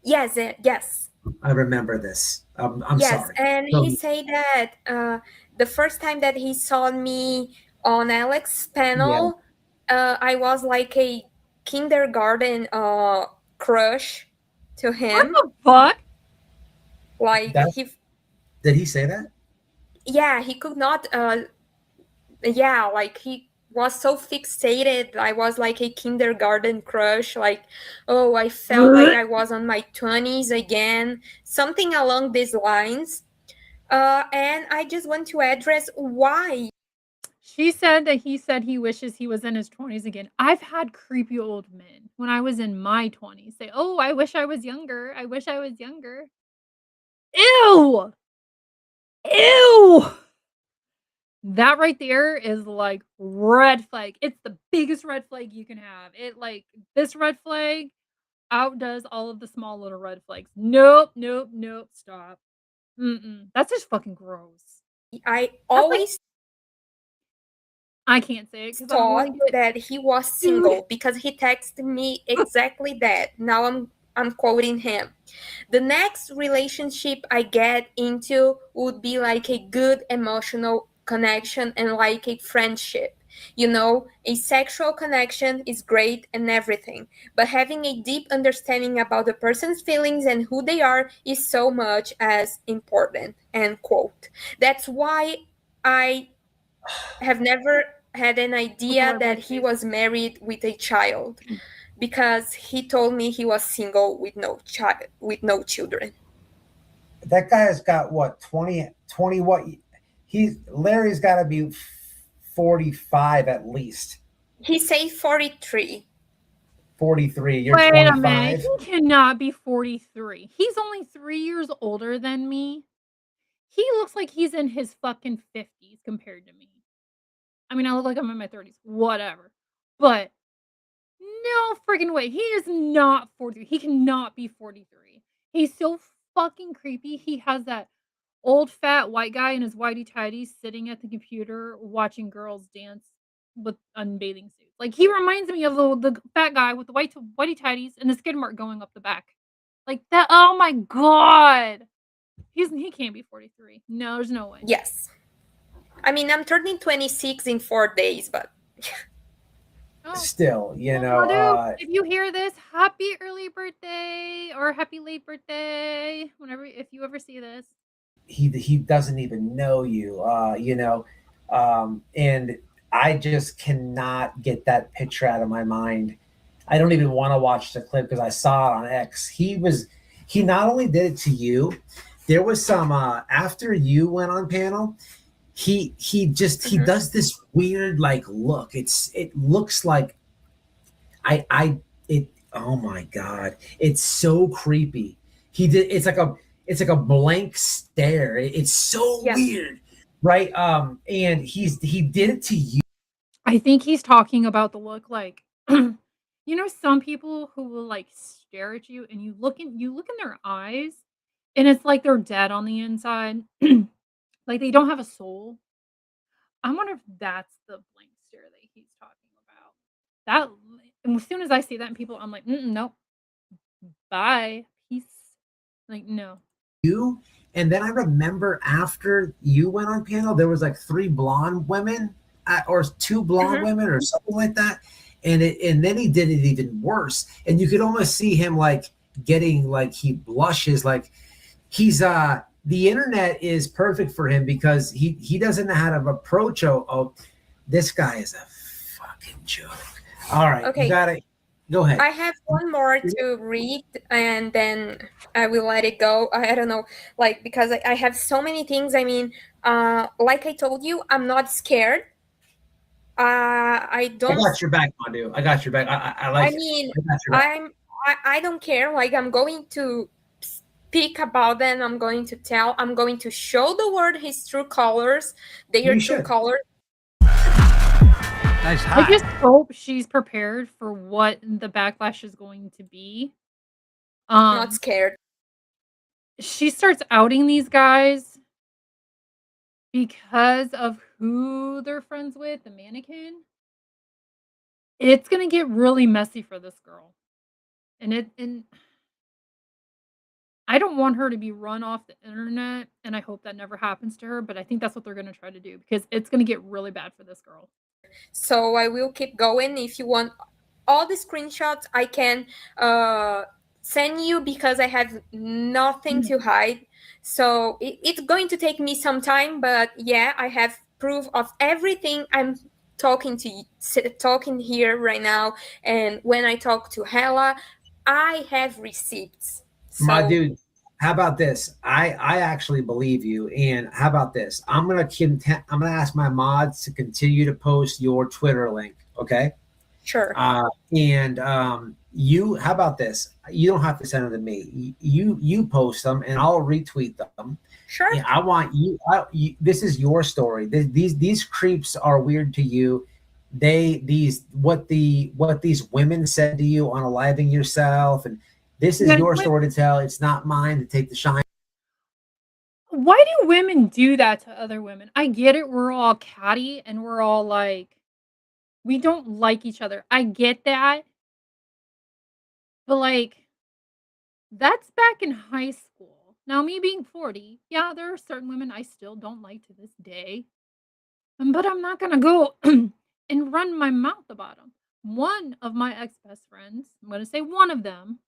Yes, yes. I remember this. I'm Yes, sorry. and he said that the first time that he saw me on Alex's panel, I was like a kindergarten crush to him. What the fuck? Like Did he say that? Yeah, he could not. Like he was so fixated. I was like a kindergarten crush. Like, oh, I felt like I was on my 20s again. Something along these lines. And I just want to address why. She said that he said he wishes he was in his 20s again. I've had creepy old men when I was in my 20s say, oh, I wish I was younger. I wish I was younger. Ew! Ew! That right there is like red flag. It's the biggest red flag you can have. This red flag outdoes all of the small little red flags. Nope, nope, nope, stop. That's just fucking gross. I That's like always I can't say it because I'm thought going to get that he was single because he texted me exactly that. Now I'm quoting him. The next relationship I get into would be like a good emotional connection and like a friendship. You know, a sexual connection is great and everything, but having a deep understanding about the person's feelings and who they are is so much as important. End quote. That's why I have never had an idea red that light he face. was married with a child because he told me he was single with no child with no children. That guy has got what 20 what Larry's got to be 45 at least. He said 43. 43. You're Wait a minute. 25. He cannot be 43. He's only 3 years older than me. He looks like he's in his fucking 50s compared to me. I mean, I look like I'm in my 30s. Whatever. But no friggin' way. He is not 43. He cannot be 43. He's so fucking creepy. He has that old fat white guy in his whitey tighties sitting at the computer watching girls dance with unbathing suits. Like he reminds me of the fat guy with the whitey tighties and the skid mark going up the back. Like that. Oh my god. He can't be 43. No, there's no way. Yes. I mean, I'm turning 26 in 4 days, but Oh. Still, you Well, know, Madhu, if you hear this, happy early birthday or happy late birthday. Whenever if you ever see this. he doesn't even know you, you know, and I just cannot get that picture out of my mind. I don't even want to watch the clip because I saw it on X. He not only did it to you, there was some after you went on panel, he does this weird like look. It looks like oh my god, it's so creepy. It's like a blank stare. It's so weird, right? And he did it to you. I think he's talking about the look like you know some people who will like stare at you and you look in their eyes and it's like they're dead on the inside. Like they don't have a soul. I wonder if that's the blank stare that he's talking about. That and as soon as I see that in people, I'm like, nope. Bye. Peace. Like, no. You and then I remember after you went on panel, there was like 3 blonde women or 2 blonde women or something like that. And then he did it even worse. And you could almost see him like getting like he blushes like he's the internet is perfect for him because he doesn't know how to approach this guy is a fucking joke. All right, okay. You gotta go ahead. I have one more to read and then I will let it go. I don't know, like because I have so many things. I mean, like I told you, I'm not scared. I don't. I got your back, Madhu. I got your back. I like. I mean, I I don't care. Like I'm going to speak about them. I'm going to tell. I'm going to show the world his true colors. Their true colors. Nice hat. I just hope she's prepared for what the backlash is going to be. Not scared. She starts outing these guys because of who they're friends with, the mannequin. It's gonna get really messy for this girl. And I don't want her to be run off the internet, and I hope that never happens to her, but I think that's what they're gonna try to do because it's gonna get really bad for this girl. So I will keep going. If you want all the screenshots, I can send you because I have nothing to hide. So it's going to take me some time, but yeah, I have proof of everything I'm talking here right now. And when I talk to Hella, I have receipts. So, my dude, how about this? I actually believe you. And how about this? I'm gonna ask my mods to continue to post your Twitter link. Okay. Sure. And you, how about this? You don't have to send them to me. You post them, and I'll retweet them. Sure. And I want you. This is your story. These creeps are weird to you. what these women said to you on Aliving Yourself, and this is Yeah, your story to tell. It's not mine to take the shine. why do women do that to other women? I get it, we're all catty and we're all like, we don't like each other. I get that. But like, that's back in high school. Now, me being 40, yeah, there are certain women I still don't like to this day. But I'm not gonna go and run my mouth about them. One of my ex best friends, I'm gonna say one of them,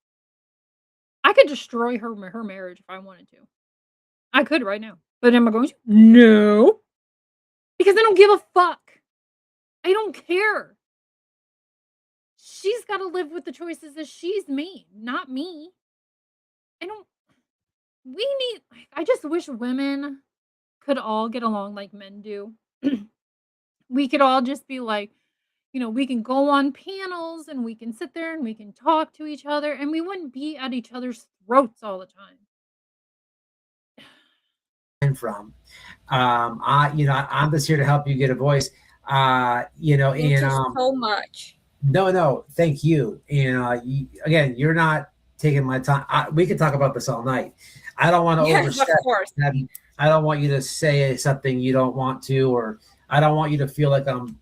I could destroy her marriage if I wanted to. I could right now. But am I going to? No. Because I don't give a fuck. I don't care. She's got to live with the choices that she's made, not me. I don't I just wish women could all get along like men do. We could all just be like, we can go on panels and we can sit there and we can talk to each other and we wouldn't be at each other's throats all the time. From. I'm just here to help you get a voice. Thank you so much. No, thank you. Again, you're not taking my time. We could talk about this all night. I don't want to overstep. Of course. I don't want you to say something you don't want to, or I don't want you to feel like I'm.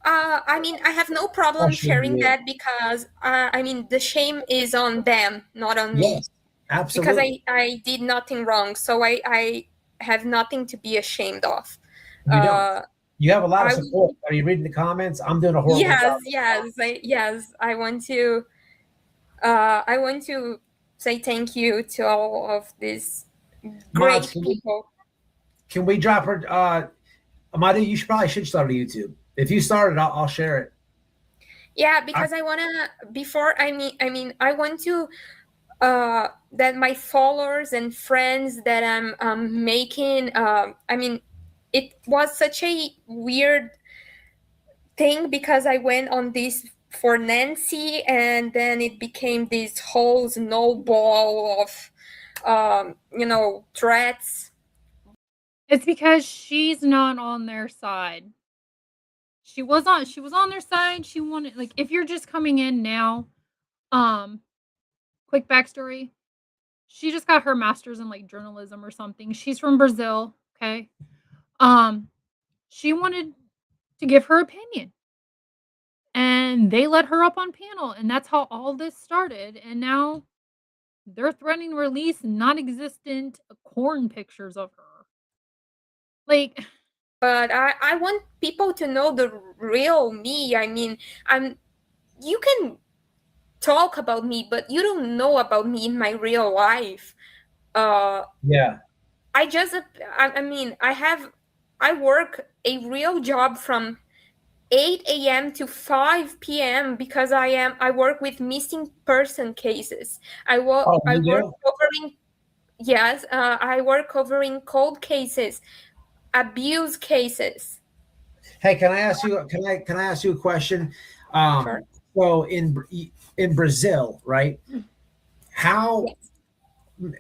I have no problem sharing that because, the shame is on them, not on me. Yes, absolutely. Because I did nothing wrong, so I have nothing to be ashamed of. You don't. You have a lot of support. Are you reading the comments? I'm doing a horrible job. Yes. I want to say thank you to all of these great people. Can we drop her? Amadi, you probably should start a YouTube. If you started, I'll share it. Yeah, because I want to that my followers and friends that I'm making. It was such a weird thing because I went on this for Nancy, and then it became this whole snowball of, threats. It's because she's not on their side. She was on their side. She wanted, like, if you're just coming in now, quick backstory. She just got her master's in like journalism or something. She's from Brazil, okay? She wanted to give her opinion. And they let her up on panel, and that's how all this started. And now they're threatening to release non-existent corn pictures of her. Like, but I want people to know the real me. You can talk about me, but you don't know about me in my real life. Yeah. I work a real job from 8 a.m. to 5 p.m. because I work with missing person cases. I work covering cold cases, abuse cases. Hey, can I ask you a question? Sure. So in Brazil, right? How? Yes.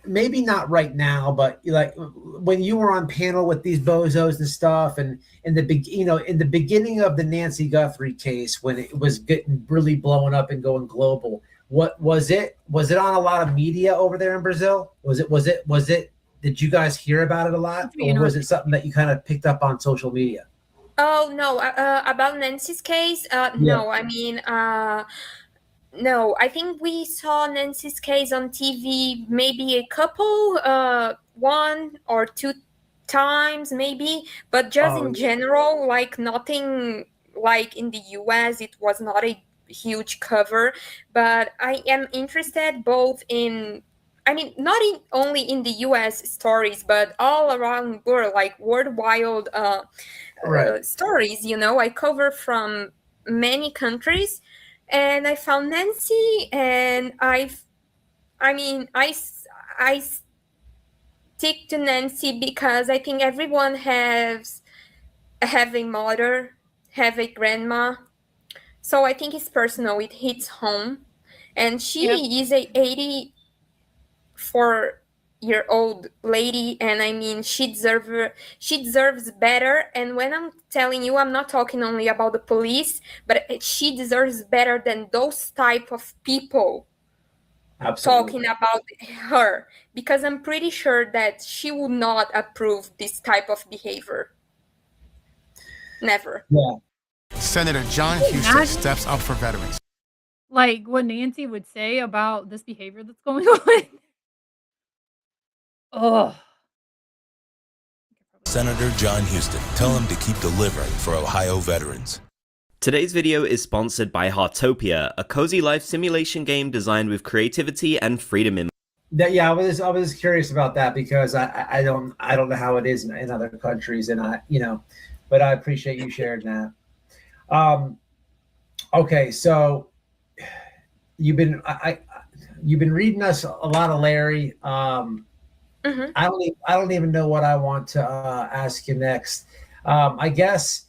Maybe not right now, but like when you were on panel with these bozos and stuff, and in the beginning of the Nancy Guthrie case, when it was getting really blowing up and going global, what was it? Was it on a lot of media over there in Brazil? Was it? Did you guys hear about it a lot, or was it something that you kind of picked up on social media? Oh no, about Nancy's case, no. No, I think we saw Nancy's case on TV maybe a couple, 1 or 2 times maybe, but just in general, like nothing like in the US, it was not a huge cover. But I am interested both in, not only in the US stories, but all around the world, like worldwide stories, I cover from many countries. And I found Nancy, and I stick to Nancy because I think everyone have a mother, have a grandma. So I think it's personal. It hits home. And she is a 84 year old lady, and I mean she deserves better. And when I'm telling you, I'm not talking only about the police, but she deserves better than those type of people talking Absolutely. about her, because I'm pretty sure that she would not approve this type of behavior. Never. Yeah. Senator John Can you Houston imagine? steps up for veterans. Like what Nancy would say about this behavior that's going on. Oh, Senator John Houston. Tell him to keep delivering for Ohio veterans. Today's video is sponsored by Heartopia, a cozy life simulation game designed with creativity and freedom in Yeah, I was curious about that because I don't know how it is in other countries, and but I appreciate you sharing that. Okay, so you've been reading us a lot of Larry. Mhm. I don't even know what I want to ask you next. I guess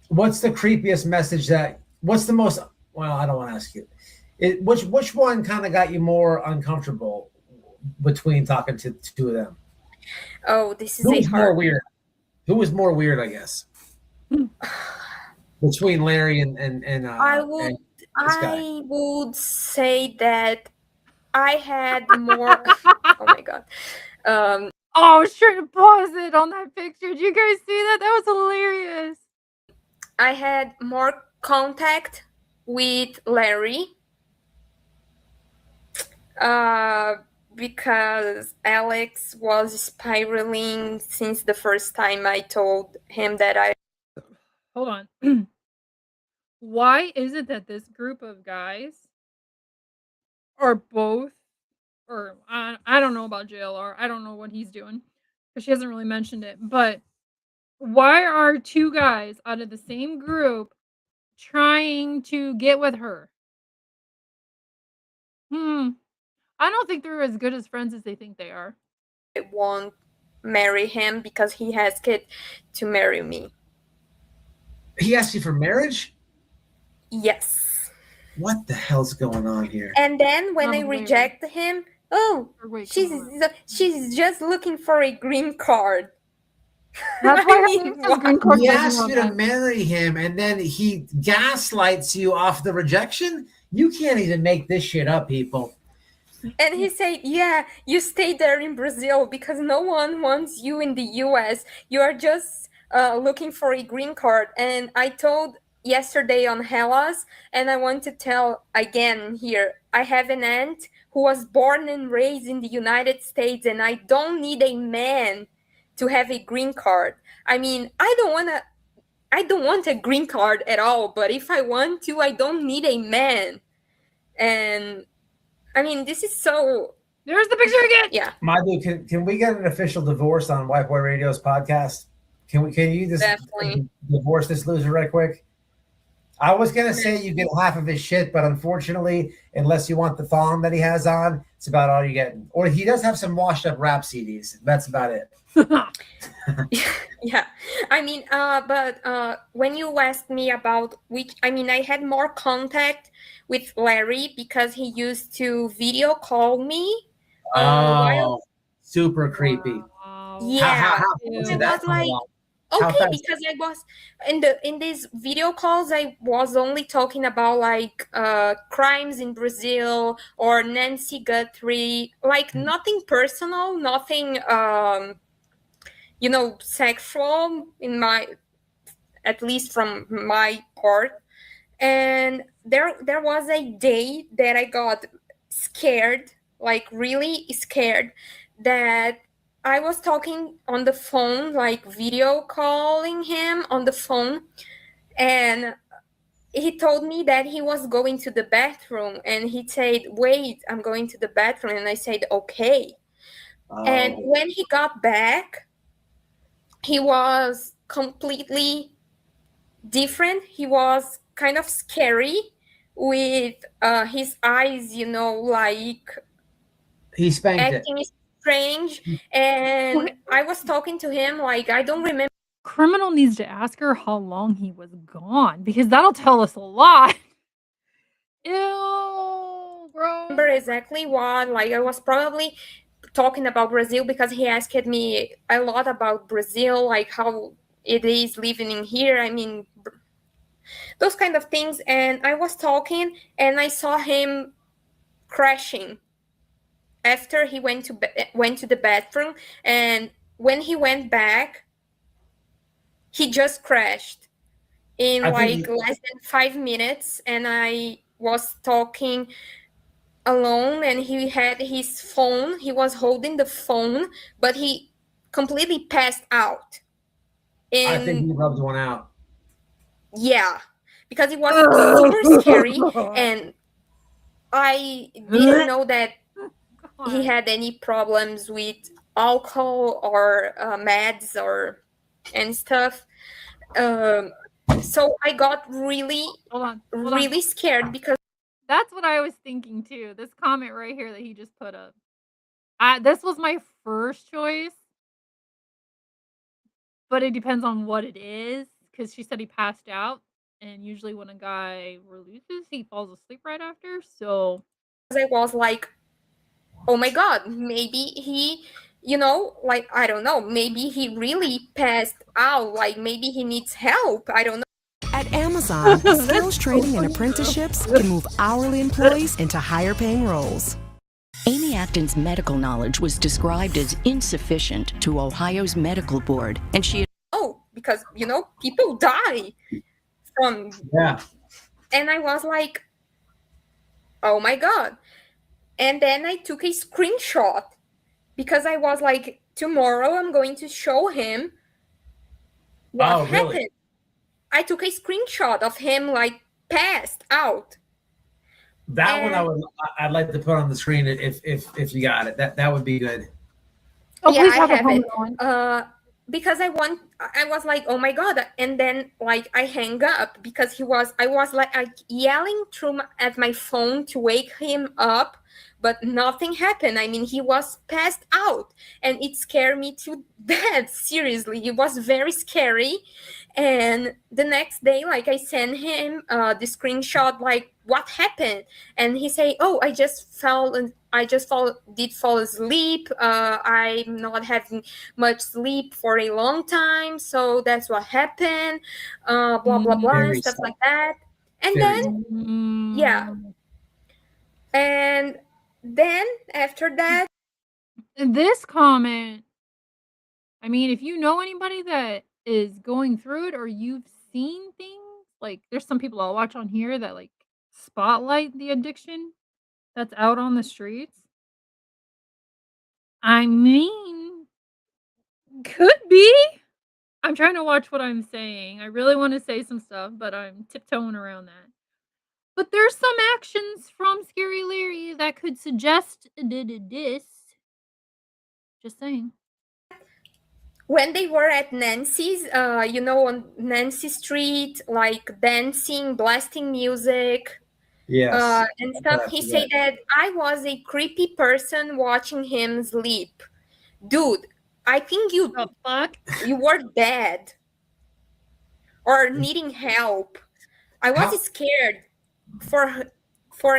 what's the creepiest message what's the most, well, I don't want to ask you. Which one kind of got you more uncomfortable between talking to the two of them? Oh, this is Who a was more hard. weird? Who was more weird, I guess? Between Larry and I would and this guy. I would say that I had more. Oh my god. oh, I was trying to pause it on that picture. Did you guys see that? That was hilarious. I had more contact with Larry. Because Alex was spiraling since the first time I told him that I. Hold on. Why is it that this group of guys are both, or I don't know about JLR. I don't know what he's doing because she hasn't really mentioned it. But why are two guys out of the same group trying to get with her? I don't think they're as good as friends as they think they are. I won't marry him because he has kid to marry me. He asked you for marriage? Yes. What the hell's going on here? And then when I Probably. reject him, oh, Or wait, she's just looking for a green card. That's I why mean, her husband's green card He doesn't asked want you to that. marry him, and then he gaslights you off the rejection? You can't even make this shit up, people. And he said, yeah, you stay there in Brazil because no one wants you in the US. You are just looking for a green card. And I told yesterday on Hellas, and I want to tell again here, I have an aunt who was born and raised in the United States, and I don't need a man to have a green card. I mean, I don't want a green card at all, but if I want to, I don't need a man. And I mean, this is so. There's the picture again. Yeah, Madu, can we get an official divorce on White Boy Radio's podcast? Can you just definitely. divorce this loser right quick? I was gonna say you get half of his shit, but unfortunately, unless you want the thong that he has on, it's about all you're getting. Or he does have some washed up rap CDs. That's about it. Yeah, I mean, but when you asked me about which, I mean, I had more contact with Larry because he used to video call me. While, Super creepy. Wow. yeah, How Ew. did I that was come like, along? How okay, fast? because I was in these video calls, I was only talking about like crimes in Brazil or Nancy Guthrie, like nothing personal, nothing sexual in my, at least from my part. And there was a day that I got scared, like really scared, that I was talking on the phone, like video calling him on the phone, and he told me that he was going to the bathroom, and he said, wait, I'm going to the bathroom. And I said, okay. And when he got back, he was completely different. He was kind of scary with his eyes, like He spanked it. acting strange. And I was talking to him like, I don't remember. Criminal needs to ask her how long he was gone because that'll tell us a lot. Ew, bro. remember exactly what, like, I was probably talking about Brazil because he asked me a lot about Brazil, like how it is living in here. I mean, those kind of things. And I was talking and I saw him crashing after he went to the bathroom, and when he went back, he just crashed in I like think less than 5 minutes. And I was talking alone, and he had his phone. He was holding the phone, but he completely passed out. I think he And rubbed one out. yeah, because it was super scary, and I didn't know that he had any problems with alcohol or meds or and stuff. So I got really, Hold on. really scared because That's what I was thinking too. This comment right here that he just put up. This was my first choice, but it depends on what it is. Because she said he passed out, and usually when a guy releases, he falls asleep right after. So I was like, oh my god, maybe he, like, I don't know, maybe he really passed out, like maybe he needs help, I don't know. At Amazon, skills training and apprenticeships can move hourly employees into higher paying roles. Amy Acton's medical knowledge was described as insufficient to Ohio's medical board, and she Because people die from and I was like, oh my god. And then I took a screenshot because I was like, tomorrow I'm going to show him what happened. Really? I took a screenshot of him like passed out. That one I'd like to put on the screen if you got it. That would be good. Oh, yeah, please I have it. Because I was like, oh my god, and then like I hang up because I was like yelling at my phone to wake him up, but nothing happened. I mean, he was passed out, and it scared me to death. Seriously, it was very scary. And the next day, like, I sent him the screenshot, like, what happened? And he say, oh, I just fall asleep. I'm not having much sleep for a long time, so that's what happened. Blah blah blah, and stuff like that. And then yeah, and then after that, this comment, I mean, if you know anybody that is going through it or you've seen things, like there's some people I'll watch on here that like spotlight the addiction that's out on the streets. I mean, could be. I'm trying to watch what I'm saying. I really want to say some stuff, but I'm tiptoeing around that. But there's some actions from Scary Larry that could suggest this. Just saying. When they were at Nancy's, on Nancy Street, like dancing, blasting music, and stuff, he said that I was a creepy person watching him sleep. Dude, I think you were dead or needing help. I was scared for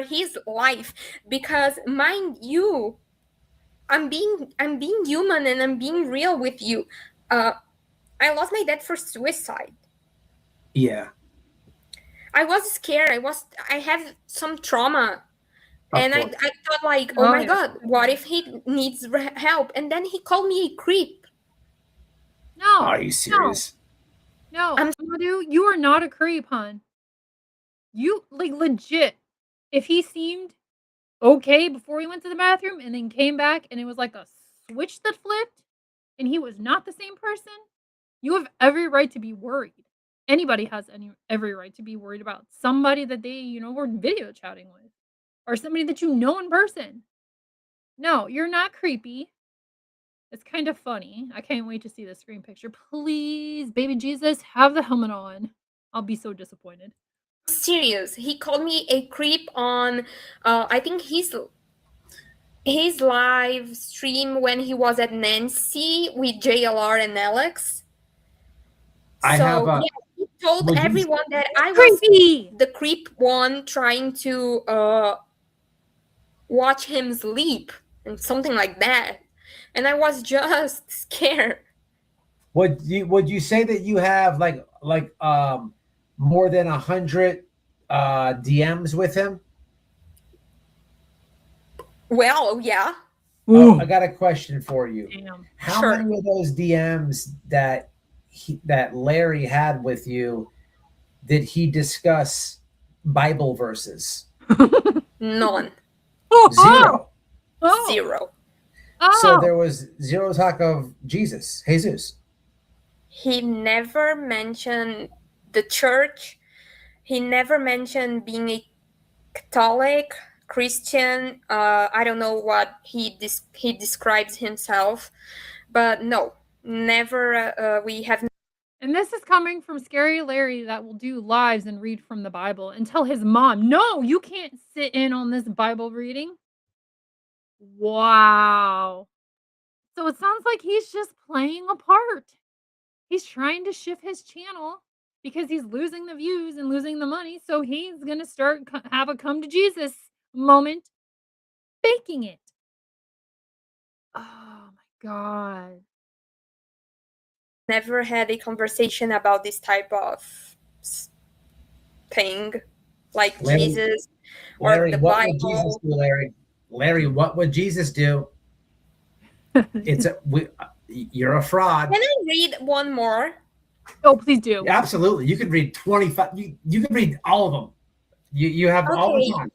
his life because, mind you, I'm being human and I'm being real with you. I lost my dad for suicide. Yeah. I was scared. I have some trauma. And I thought like, oh my God, what if he needs help? And then he called me a creep. No. Are you serious? No, Amadou, you are not a creep, hon. You, like, legit, if he seemed okay before he went to the bathroom and then came back and it was like a switch that flipped and he was not the same person, you have every right to be worried. Anybody has every right to be worried about somebody that they, were video chatting with or somebody that you know in person. No, you're not creepy. It's kind of funny. I can't wait to see the screen picture. Please, baby Jesus, have the helmet on. I'll be so disappointed. Serious. He called me a creep on, I think his live stream when he was at Nancy with JLR and Alex. He told everyone that I was the creep one trying to watch him sleep and something like that. And I was just scared. Would you say that you have like more than 100 DMs with him? Well, yeah. I got a question for you. Damn. How Sure. many of those DMs that Larry had with you did he discuss Bible verses? None. Zero. Oh. Zero. So Oh. there was zero talk of Jesus. He never mentioned the church. He never mentioned being a Catholic, Christian. I don't know what he describes himself, but no, never. We have. And this is coming from Scary Larry that will do lives and read from the Bible and tell his mom, no, you can't sit in on this Bible reading. Wow. So it sounds like he's just playing a part. He's trying to shift his channel because he's losing the views and losing the money. So he's going to have a come to Jesus moment, faking it. Oh my God. Never had a conversation about this type of thing, like Larry- Jesus or Larry, the what would Jesus Bible. do, Larry? Larry, what would Jesus do? You're a fraud. Can I read one more? Oh, please do. Absolutely. You could read 25. You could read all of them. You have all the time.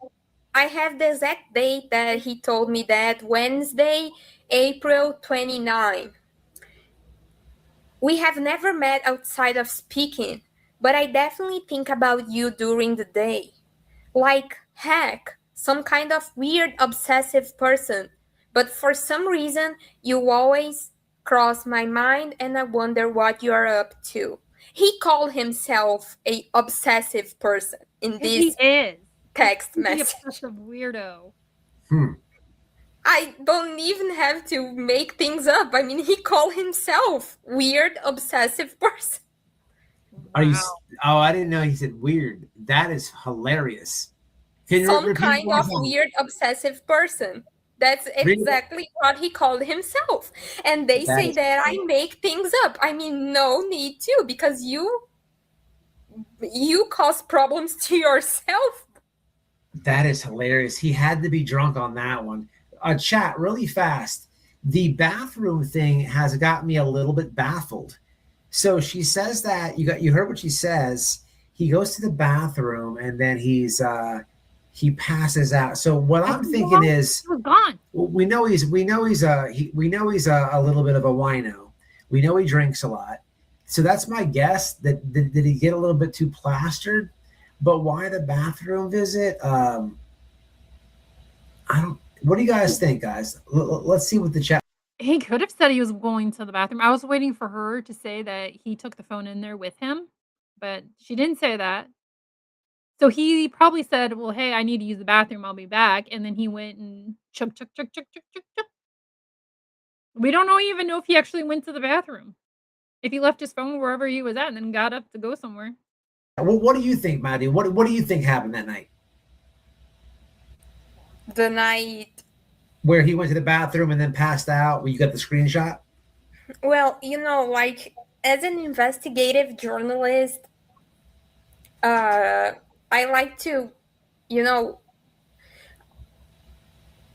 I have the exact date that he told me that Wednesday, April 29. We have never met outside of speaking, but I definitely think about you during the day. Like, heck, some kind of weird obsessive person. But for some reason, you always cross my mind and I wonder what you are up to. He called himself a obsessive person in this He is. text He's a message. obsessive weirdo. I don't even have to make things up. I mean, he called himself weird obsessive person. Are you? Wow. Oh, I didn't know he said weird. That is hilarious. Can you Some repeat kind one of more time? weird obsessive person. That's Really? exactly what he called himself. And they That say is that I make things up. I mean, no need to, because you cause problems to yourself. That is hilarious. He had to be drunk on that one. Chat really fast. The bathroom thing has got me a little bit baffled. So she says that you heard what she says. He goes to the bathroom and then he passes out. So what I'm thinking is He was gone. we know he's a little bit of a wino. We know he drinks a lot. So that's my guess. That did he get a little bit too plastered? But why the bathroom visit? I don't. What do you guys think, guys? Let's see what the chat. He could have said he was going to the bathroom. I was waiting for her to say that he took the phone in there with him, but she didn't say that. So he probably said, well, hey, I need to use the bathroom. I'll be back. And then he went and chug. We don't even know if he actually went to the bathroom. If he left his phone wherever he was at and then got up to go somewhere. What do you think, Maddie? What do you think happened that night? The night. Where he went to the bathroom and then passed out? Where you got the screenshot? Well, like as an investigative journalist, I like to,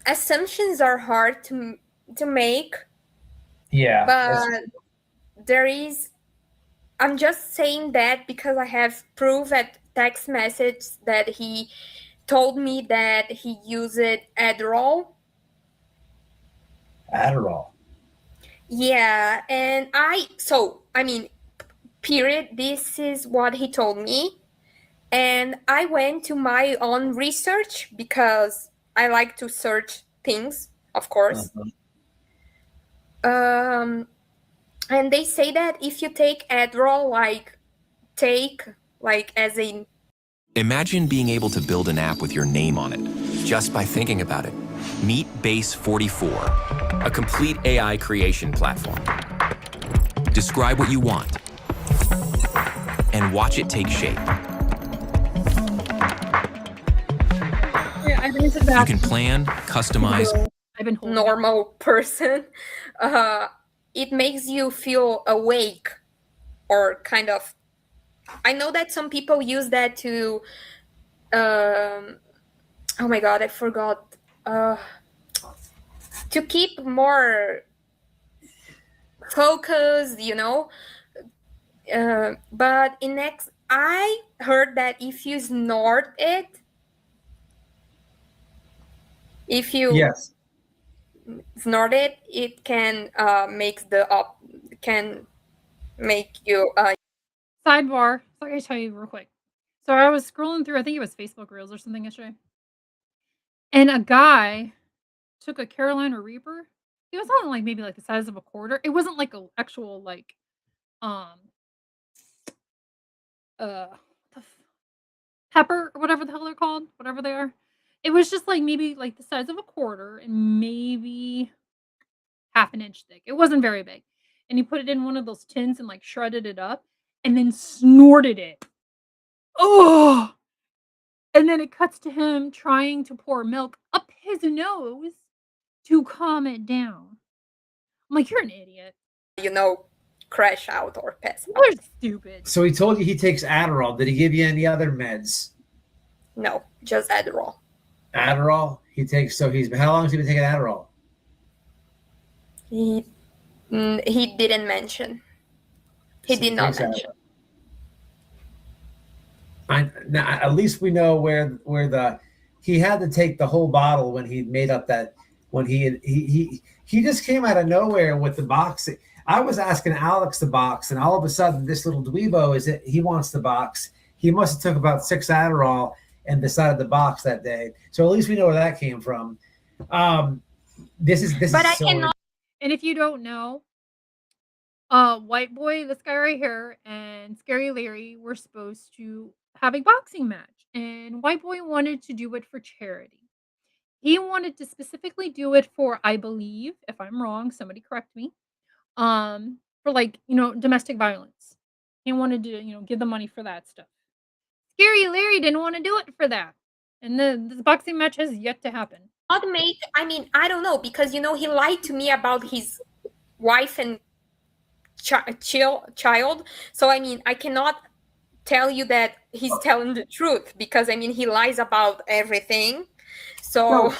assumptions are hard to make. Yeah. But I'm just saying that because I have proof at text message that he told me that he used Adderall. Adderall. Yeah, and period, this is what he told me. And I went to my own research because I like to search things, of course. And they say that if you take Adderall, as a... Imagine being able to build an app with your name on it, just by thinking about it. Meet Base 44, a complete AI creation platform. Describe what you want, and watch it take shape. Yeah, I I've been into You that. can plan, customize, I've been holding normal person, it makes you feel awake, or kind of. I know that some people use that to. Oh my god, I forgot. To keep more focused, you know. But in next, I heard that if you snort it, if you Yes. snort it, it can can make you sidebar. So I gotta tell you real quick. So I was scrolling through, I think it was Facebook Reels or something yesterday, and a guy took a Carolina Reaper. It was only like maybe like the size of a quarter. It wasn't like an actual like um the pepper or whatever the hell they're called, whatever they are. It was just like maybe like the size of a quarter and maybe half an inch thick. It wasn't very big. And he put it in one of those tins and like shredded it up and then snorted it. Oh! And then it cuts to him trying to pour milk up his nose to calm it down. I'm like, you're an idiot. you know, crash out or pass out. You're stupid. So he told you he takes Adderall. Did he give you any other meds? No, just Adderall. Adderall? He takes, so he's, how long has he been taking Adderall? He didn't mention. He So did not takes mention. Now, at least we know where the, he had to take the whole bottle when he made up that, when he just came out of nowhere with the box. I was asking Alex the box, and all of a sudden this little dweebo is it, he wants the box. He must have took about 6 Adderall and decided the box that day. So at least we know where that came from. This is But I so cannot. And if you don't know, White Boy, this guy right here, and Scary Larry were supposed to have a boxing match. And White Boy wanted to do it for charity. He wanted to specifically do it for, I believe, if I'm wrong, somebody correct me, for like, domestic violence. He wanted to, give the money for that stuff. Scary Larry didn't want to do it for that. And this boxing match has yet to happen. Not make. I mean, I don't know, because he lied to me about his wife and child. So I mean, I cannot tell you that he's telling the truth, because I mean, he lies about everything. So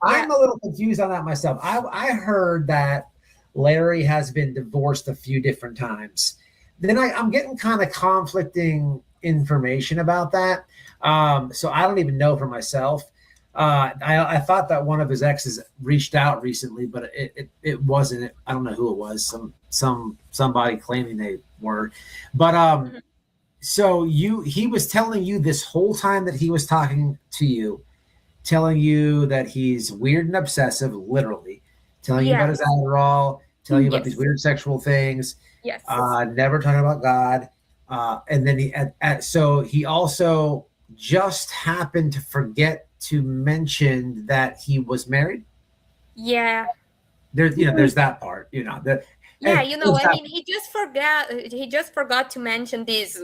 I'm a little confused on that myself. I heard that Larry has been divorced a few different times. Then I'm getting kind of conflicting information about that. So I don't even know for myself. I thought that one of his exes reached out recently, but it wasn't. I don't know who it was. Somebody claiming they were, but so he was telling you this whole time that he was talking to you, telling you that he's weird and obsessive, literally telling you about his Adderall, telling you about these weird sexual things. Yes. Never talking about God. And then so he also just happened to forget to mention that he was married. Yeah. There's that part, I mean, he just forgot to mention these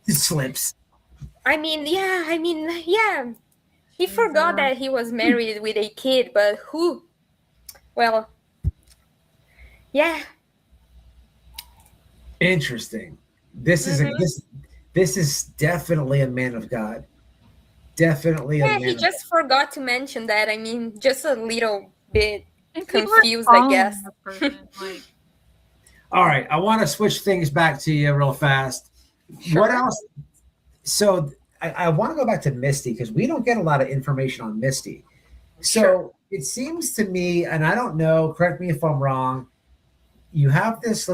slips. I mean, yeah. He forgot that he was married with a kid, but who? Well, yeah. Interesting. This is definitely a man of God. Definitely. Yeah, he just forgot to mention that. I mean, just a little bit confused, I guess. All right, I want to switch things back to you real fast. Sure. What else? So I want to go back to Misty, because we don't get a lot of information on Misty. So it seems to me, and I don't know, correct me if I'm wrong, you have this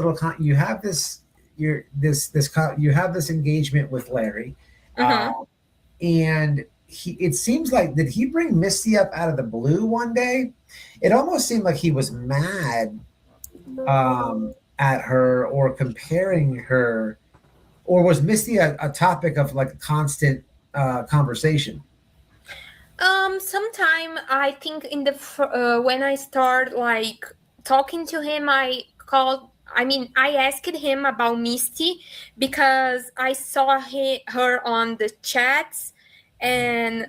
engagement with Larry, and it seems like, did he bring Misty up out of the blue one day? It almost seemed like he was mad at her, or comparing her, or was Misty a topic of like a constant conversation? Sometime I think in the when I start like talking to him, I asked him about Misty, because I saw her on the chats, and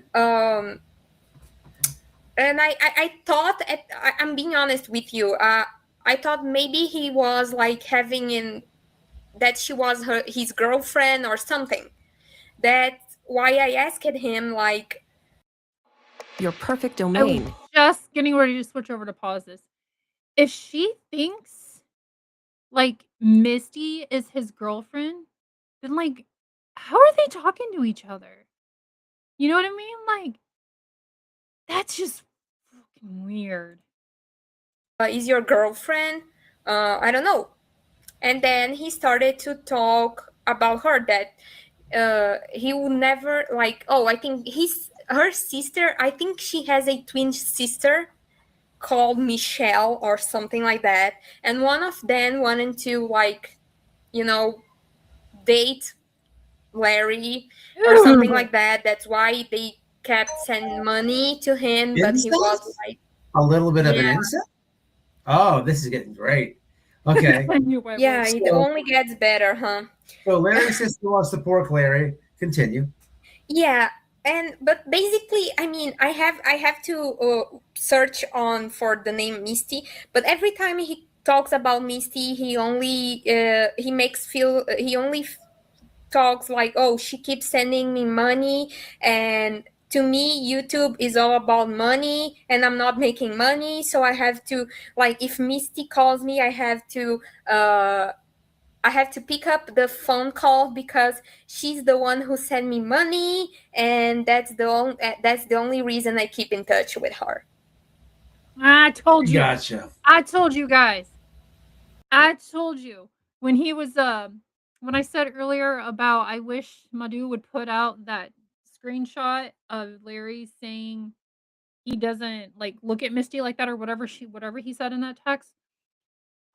And I thought, I'm being honest with you, I thought maybe he was like having in that she was his girlfriend or something. That's why I asked him, like, Your perfect I was domain. just getting ready to switch over to pause this. If she thinks like Misty is his girlfriend, then like how are they talking to each other? You know what I mean? Like that's just fucking weird. is your girlfriend? I don't know. And then he started to talk about her, that he would never, like, oh, I think her sister, I think she has a twin sister called Michelle or something like that. And one of them wanted to, like, you know, date Larry or something like that. That's why they kept sending money to him, but he was Incest? like, A little bit of an Yeah. incest? Oh, this is getting great. Okay. yeah, it So- only gets better, huh? So Larry's sister wants to pork Larry. Continue. Yeah, but basically, I mean, I have to search on for the name Misty, but every time he talks about Misty, he only talks like, oh, she keeps sending me money, and to me YouTube is all about money, and I'm not making money, so I have to, like, if Misty calls me, I have to pick up the phone call because she's the one who sent me money, and that's the only reason I keep in touch with her. I told you. Gotcha. I told you guys. I told you when he was when I said earlier about I wish Madhu would put out that screenshot of Larry saying he doesn't like look at Misty like that or whatever he said in that text.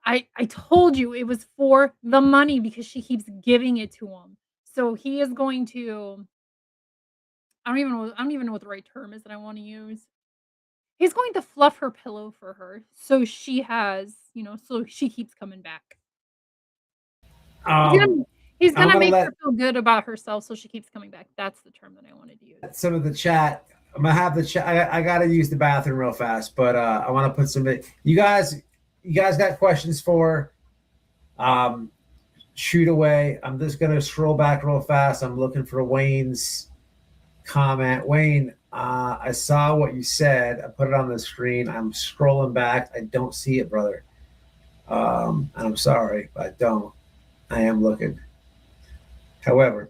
I told you it was for the money because she keeps giving it to him. So he is going to I don't even know what the right term is that I want to use. He's going to fluff her pillow for her so she has, so she keeps coming back. He's I'm gonna gonna make let- her feel good about herself so she keeps coming back. That's the term that I wanted to use. Some of the chat. I'm gonna have the chat. I gotta use the bathroom real fast, but I want to put some. You guys got questions for? Shoot away. I'm just gonna scroll back real fast. I'm looking for Wayne's comment. Wayne, I saw what you said. I put it on the screen. I'm scrolling back. I don't see it, brother. I'm sorry, but I don't. I am looking. However,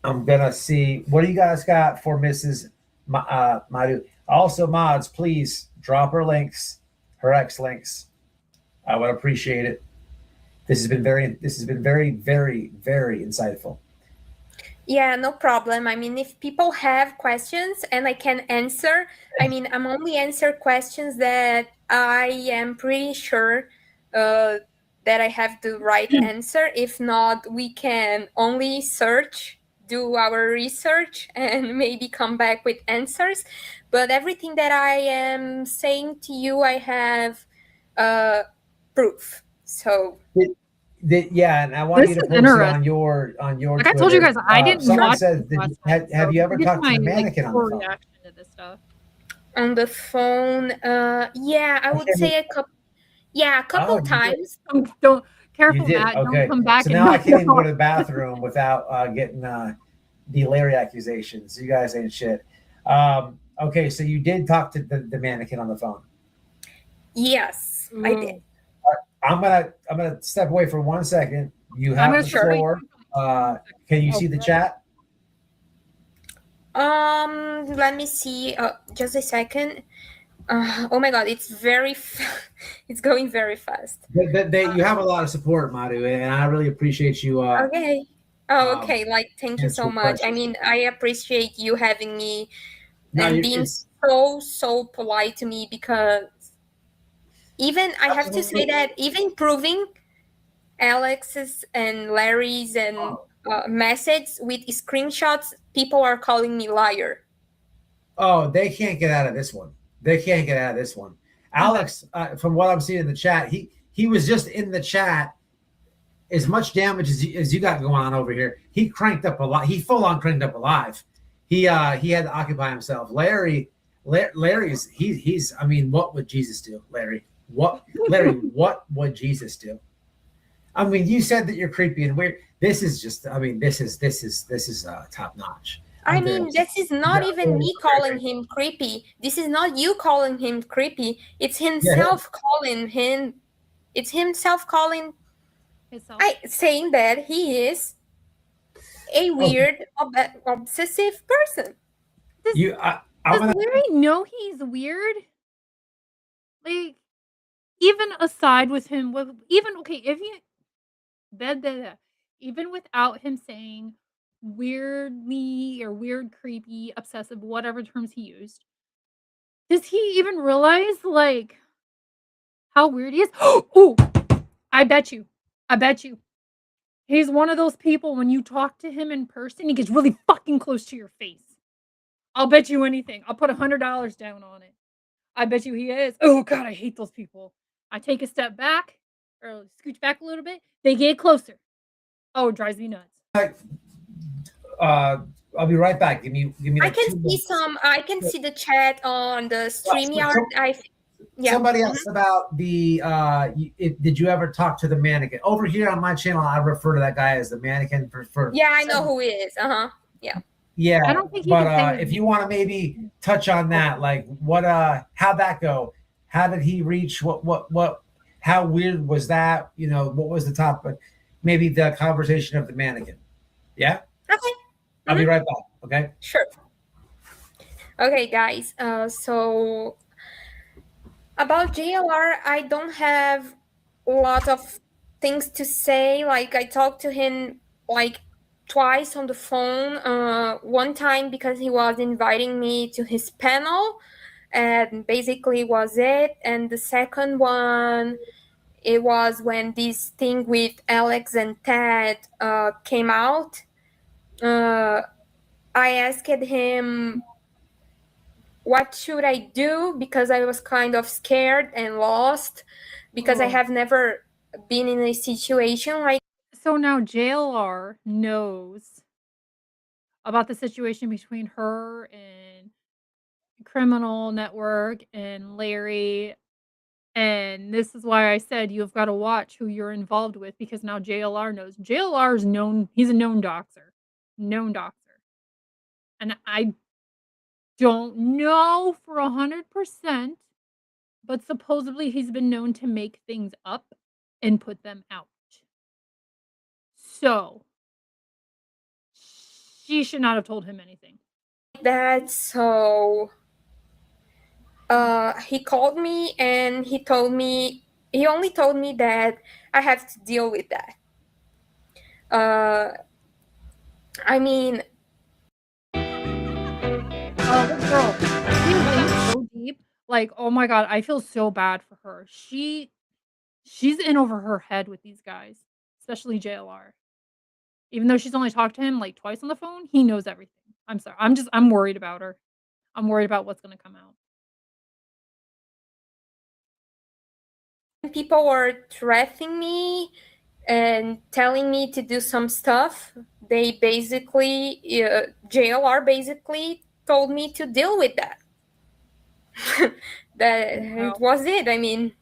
I'm gonna see what do you guys got for Mrs. Madhu. Also, mods, please drop her links, her X links. I would appreciate it. This has been very, very, very insightful. Yeah, no problem. I mean, if people have questions and I can answer, I mean, I'm only answer questions that I am pretty sure that I have the right answer. If not, we can only search, do our research, and maybe come back with answers. But everything that I am saying to you, I have proof. So Yeah, and I want This you to is post it interesting. on your. Like I told you Twitter. guys, I didn't Someone watch says, this last have, night, have so you ever here's talked to my, the mannequin on full the phone? reaction to this stuff. on the phone, yeah, I would Okay. say a couple Oh, you did. times. Don't careful, You did. Matt. Okay. Don't come back. So and now I knock can't it even go off. to the bathroom without getting the Larry accusations. You guys ain't shit. Okay, so you did talk to the mannequin on the phone. Yes, I did. I'm gonna step away for 1 second. You have gonna the start floor. Can you see the chat? Let me see. Just a second. Oh my God, it's it's going very fast. You have a lot of support, Madhu, and I really appreciate you. Okay. Oh, okay. Like, thank you answer so much. I questions. mean, I appreciate you having me No, and you- being it's- so polite to me, because even I have to say that even proving Alex's and Larry's and message with screenshots, people are calling me liar. Oh, they can't get out of this one. They can't get out of this one. Alex, from what I'm seeing in the chat, he was just in the chat. As much damage as you got going on over here, he cranked up a lot. He full on cranked up alive. He had to occupy himself. Larry Larry's he's. I mean, what would Jesus do, Larry? Larry? What would Jesus do? I mean, you said that you're creepy and weird. This is just. I mean, this is top notch. I mean, this is not even me calling him creepy. This is not you calling him creepy. It's himself calling him. It's himself calling. Saying that he is a weird, obsessive person. Does Larry know he's weird? Like, even aside with him, even without him saying weirdly or weird, creepy, obsessive, whatever terms he used, does he even realize like how weird he is? Oh, I bet you. He's one of those people when you talk to him in person, he gets really fucking close to your face. I'll bet you anything. I'll put $100 down on it. I bet you he is. Oh God, I hate those people. I take a step back or scooch back a little bit. They get closer. Oh, it drives me nuts. I'll be right back. Give me. I can see I can see the chat on the StreamYard. Somebody asked about the. Did you ever talk to the mannequin? Over here on my channel, I refer to that guy as the mannequin. Yeah, I know who he is. Yeah. Yeah, I don't think he but if you want to maybe touch on that, like what, how'd that go? How did he reach? What? How weird was that? You know, what was the topic? Maybe the conversation of the mannequin. Yeah. Okay. I'll be right back. Okay. Sure. Okay, guys. So about JLR, I don't have a lot of things to say. Like I talked to him like twice on the phone. One time because he was inviting me to his panel, and basically was it. And the second one, it was when this thing with Alex and Ted came out. I asked him, what should I do? Because I was kind of scared and lost because I have never been in a situation like. So now JLR knows about the situation between her and Criminal Network and Larry. And this is why I said you've got to watch who you're involved with, because now JLR knows. JLR is known. He's a known doxer. And I don't know for 100%, but supposedly he's been known to make things up and put them out. So she should not have told him anything. That so he called me and he only told me that I have to deal with that. I mean, girl, she went so deep. Like, oh my God, I feel so bad for her. She's in over her head with these guys, especially JLR. Even though she's only talked to him like twice on the phone, he knows everything. I'm sorry. I'm worried about her. I'm worried about what's going to come out. people were threatening me and telling me to do some stuff. They basically, JLR basically told me to deal with that. It was it. I mean,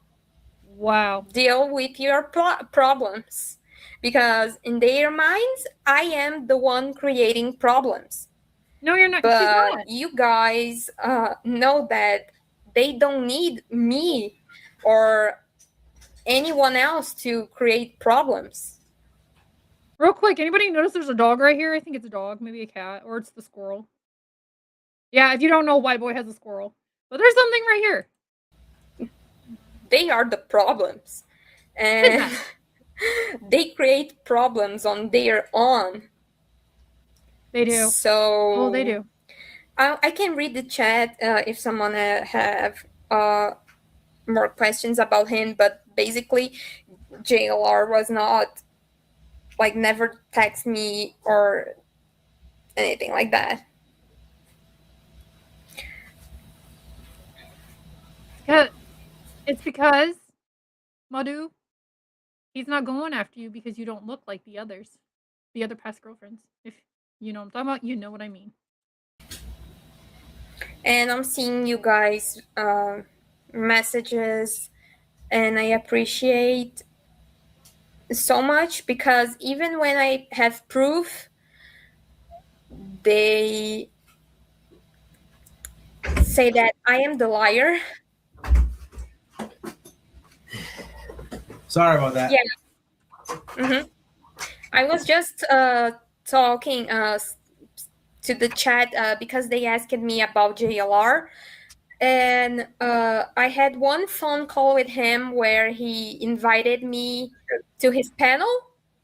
wow. Deal with your problems. Because in their minds, I am the one creating problems. No, you're not. But you guys know that they don't need me or anyone else to create problems. Real quick, anybody notice there's a dog right here? I think it's a dog, maybe a cat, or it's the squirrel. Yeah, if you don't know, White Boy has a squirrel. But there's something right here. They are the problems. And they create problems on their own. They do. So, well, they do. I can read the chat if someone have more questions about him, but basically, JLR was not, like, never text me or anything like that. It's because, Madhu, he's not going after you because you don't look like the others, the other past girlfriends. If you know what I'm talking about, you know what I mean. And I'm seeing you guys messages, and I appreciate so much, because even when I have proof, they say that I am the liar. Sorry about that. Yeah. I was just talking to the chat because they asked me about JLR. And I had one phone call with him where he invited me to his panel,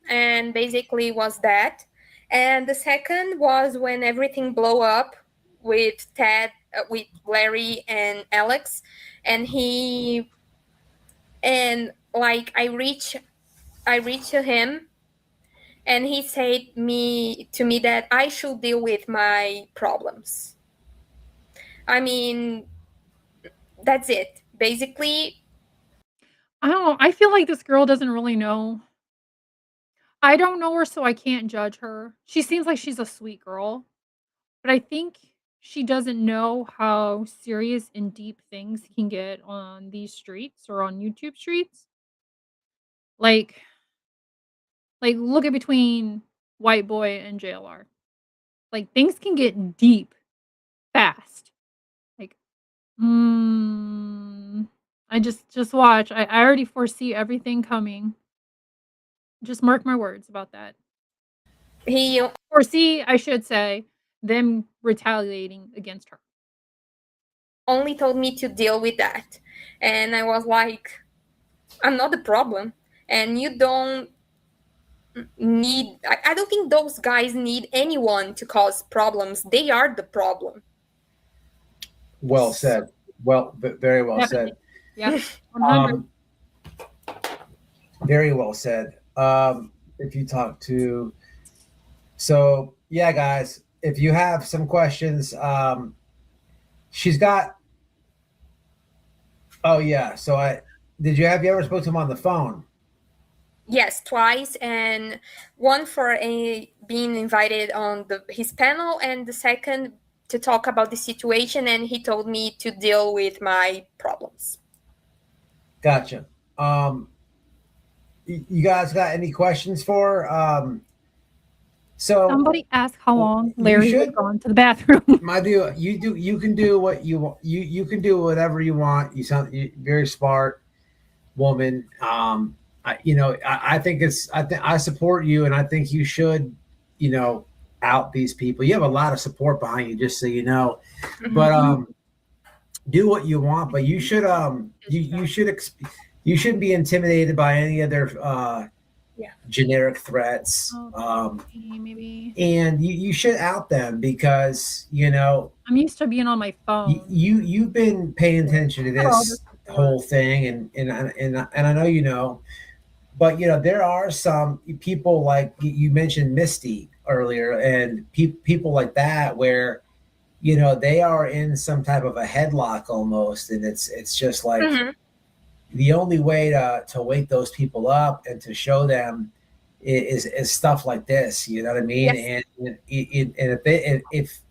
and basically was that. And the second was when everything blew up with Ted, with Larry and Alex, and like I reached to him, and he said to me that I should deal with my problems. I mean, that's it. Basically, I don't know. I feel like this girl doesn't really know. I don't know her, so I can't judge her. She seems like she's a sweet girl, but I think she doesn't know how serious and deep things can get on these streets or on YouTube streets. Like, look at between White Boy and JLR. Like, things can get deep fast. Like, I just watch. I already foresee everything coming. Just mark my words about that. he Foresee, I should say, them retaliating against her. only told me to deal with that. And I was like, I'm not the problem. And you don't need, I don't think those guys need anyone to cause problems. They are the problem. Well said. Well, very well Definitely. said. Yeah. 100. Very well said. If you talk to, so yeah, guys, if you have some questions, she's got. Oh yeah. So have you ever spoke to him on the phone? Yes, twice, and one for being invited on his panel, and the second to talk about the situation, and he told me to deal with my problems. Gotcha. You guys got any questions for her? So Somebody asked how long Larry had gone to the bathroom. My deal, you can do what you want. You can do whatever you want. You sound very smart woman. I think I support you, and I think you should, out these people. You have a lot of support behind you, just so you know. But do what you want. But you should you shouldn't be intimidated by any of their generic threats. Maybe. And you should out them, because I'm used to being on my phone. you've been paying attention to this whole thing, and I know but there are some people, like you mentioned Misty earlier, and people like that, where they are in some type of a headlock almost, and it's just like the only way to wake those people up and to show them is stuff like this. You know what I mean? Yes. And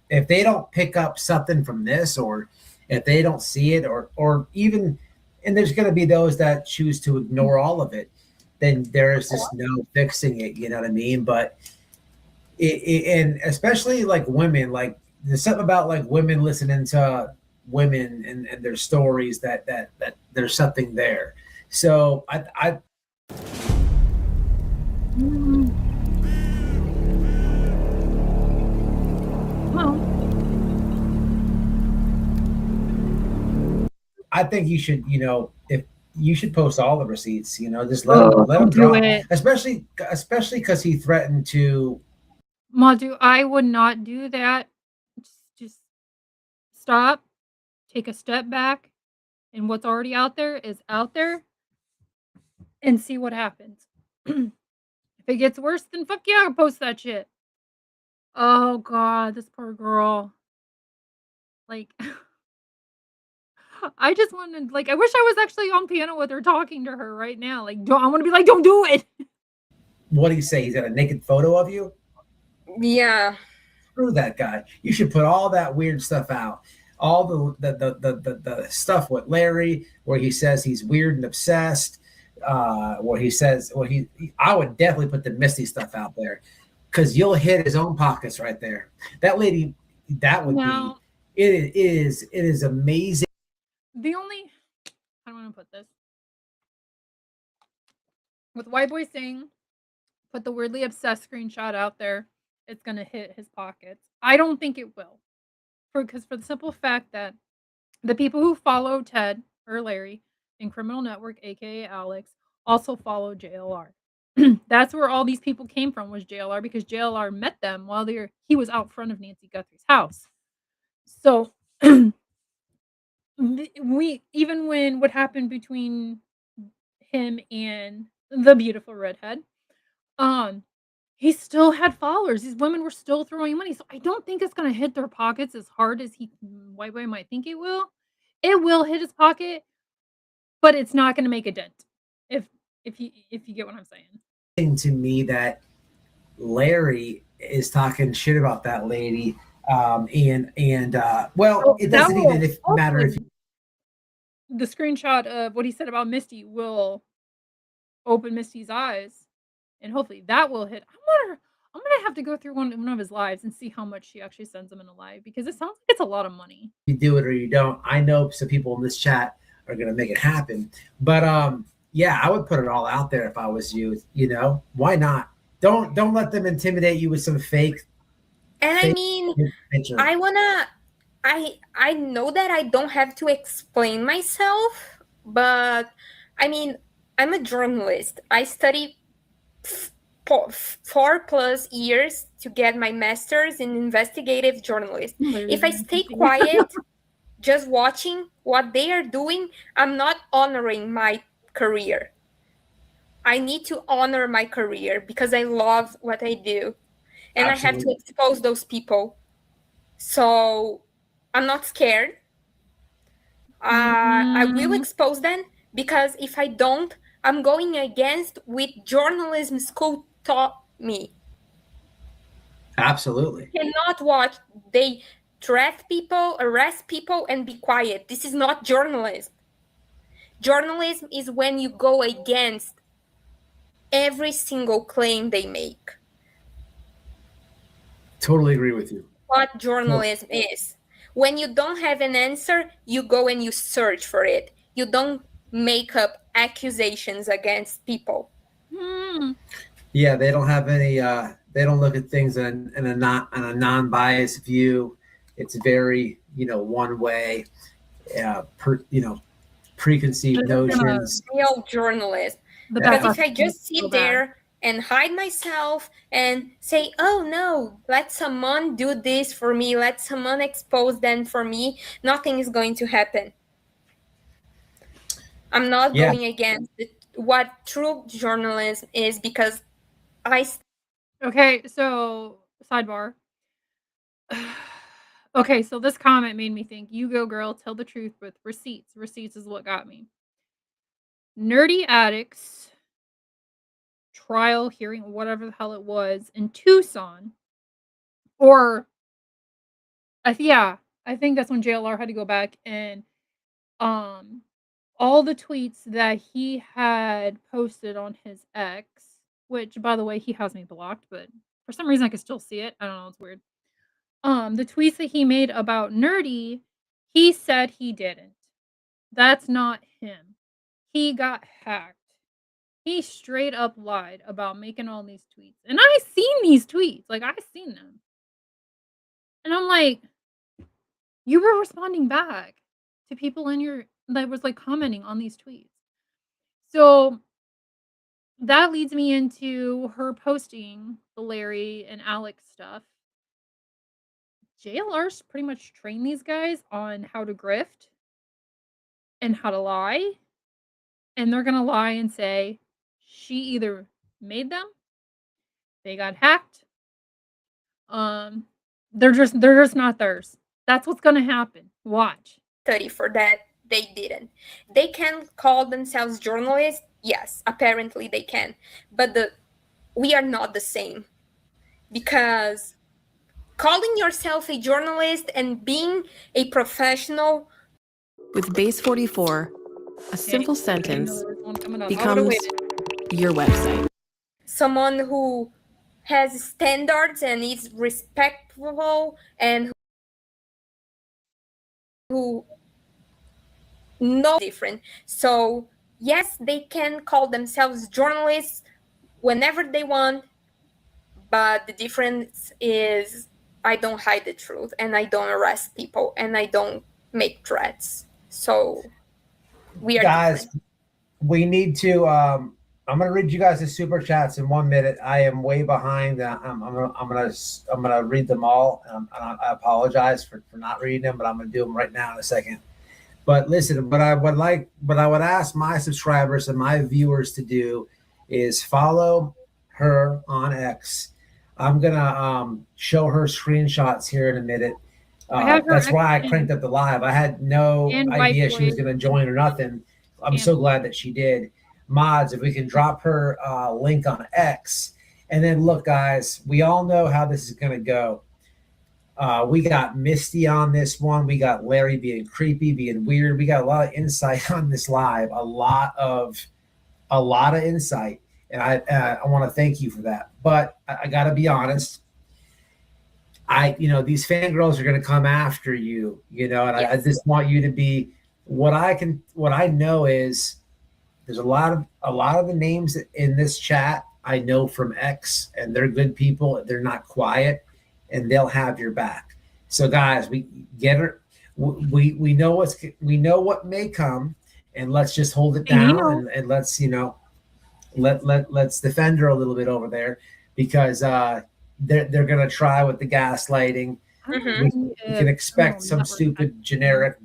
if they don't pick up something from this, or if they don't see it, or even, and there's going to be those that choose to ignore all of it, then there's just no fixing it. You know what I mean? But and especially like women, like there's something about like women listening to women and their stories that there's something there. So I think you should, if you should post all the receipts, just let him drop it. Especially because he threatened to. Madhu, I would not do that. Just stop, take a step back, and what's already out there is out there, and see what happens. If it gets worse, then fuck yeah, I'll post that shit. Oh god, this poor girl. Like, I just wanted, like, I wish I was actually on piano with her, talking to her right now. Like, I want to be like, don't do it. What do you say? He's got a naked photo of you? Yeah. Screw that guy. You should put all that weird stuff out. all the stuff with Larry, where he says he's weird and obsessed, where he says, I would definitely put the Misty stuff out there, because you'll hit his own pockets right there. That lady, that would Now, be. It is amazing. the only, I don't want to put this with White Boy saying, put the weirdly obsessed screenshot out there, it's gonna hit his pockets. I don't think it will, because for the simple fact that the people who follow Ted or Larry in Criminal Network, aka Alex, also follow JLR. That's where all these people came from, was JLR, because JLR met them while he was out front of Nancy Guthrie's house. So we, even when what happened between him and the beautiful redhead, he still had followers. These women were still throwing money. So I don't think it's gonna hit their pockets as hard as White Boy might think it will. It will hit his pocket, but it's not gonna make a dent. If you get what I'm saying. To me that Larry is talking shit about that lady. Well, it doesn't even matter if the screenshot of what he said about Misty will open Misty's eyes, and hopefully that will hit. I'm gonna have to go through one of his lives and see how much she actually sends him in a live, because it sounds like it's a lot of money. you do it or you don't. I know some people in this chat are gonna make it happen, but yeah, I would put it all out there if I was you. You know, why not? Don't let them intimidate you with some fake. And I mean, picture. I know that I don't have to explain myself, but I mean, I'm a journalist. I study 4+ years to get my master's in investigative journalism. If I stay quiet, just watching what they are doing, I'm not honoring my career. I need to honor my career because I love what I do. And I have to expose those people. So I'm not scared. I will expose them, because if I don't, I'm going against what journalism school taught me. Absolutely. You cannot watch. They draft people, arrest people, and be quiet. This is not journalism. Journalism is when you go against every single claim they make. Totally agree with you. What journalism is. When you don't have an answer, you go and you search for it. You don't make up accusations against people. Yeah, they don't have any. They don't look at things in a non-biased view. It's very, one way. Preconceived notions. Real journalism. Because if I just sit there and hide myself and say, oh no, let someone do this for me, let someone expose them for me, nothing is going to happen. I'm not going against what true journalism is, because Okay, so sidebar. Okay, so this comment made me think, you go girl, tell the truth with receipts. Receipts is what got me. Nerdy Addicts trial hearing, whatever the hell it was, in Tucson, or I think that's when JLR had to go back and all the tweets that he had posted on his X, which by the way he has me blocked, but for some reason I can still see it. I don't know, it's weird. The tweets that he made about Nerdy, he said he didn't. That's not him. He got hacked. He straight up lied about making all these tweets. And I seen these tweets. Like, I seen them. And I'm like, you were responding back to people that was like commenting on these tweets. So that leads me into her posting the Larry and Alex stuff. JLR's pretty much trained these guys on how to grift and how to lie. And they're going to lie and say she either made them, they got hacked, they're just not theirs. That's what's going to happen. Watch. Study for that. They didn't. They can call themselves journalists. Yes, apparently they can. But we are not the same. Because calling yourself a journalist and being a professional. With Base 44, a simple sentence Becomes becomes your website. Someone who has standards and is respectful and who know different. So yes, they can call themselves journalists whenever they want, but the difference is I don't hide the truth and I don't arrest people and I don't make threats. So we are guys, different. we need to I'm gonna read you guys the super chats in 1 minute. I am way behind. I'm gonna read them all. I apologize for not reading them, but I'm gonna do them right now in a second. But listen, what I would ask my subscribers and my viewers to do is follow her on X. I'm gonna show her screenshots here in a minute. That's why I cranked up the live. I had no idea she was gonna join or nothing. I'm so glad that she did. Mods, if we can drop her link on X. And then look, guys, we all know how this is gonna go. We got Misty on this one. We got Larry being creepy, being weird. We got a lot of insight on this live. A lot of insight, and I want to thank you for that. But I got to be honest. These fangirls are going to come after you, and I just want you to be. What I know is there's a lot of the names in this chat I know from X, and they're good people. They're not quiet. And they'll have your back. So guys, we get her. We know what may come, and let's just hold it down and let's let's defend her a little bit over there, because they're gonna try with the gaslighting. Mm-hmm. We can expect some stupid generic.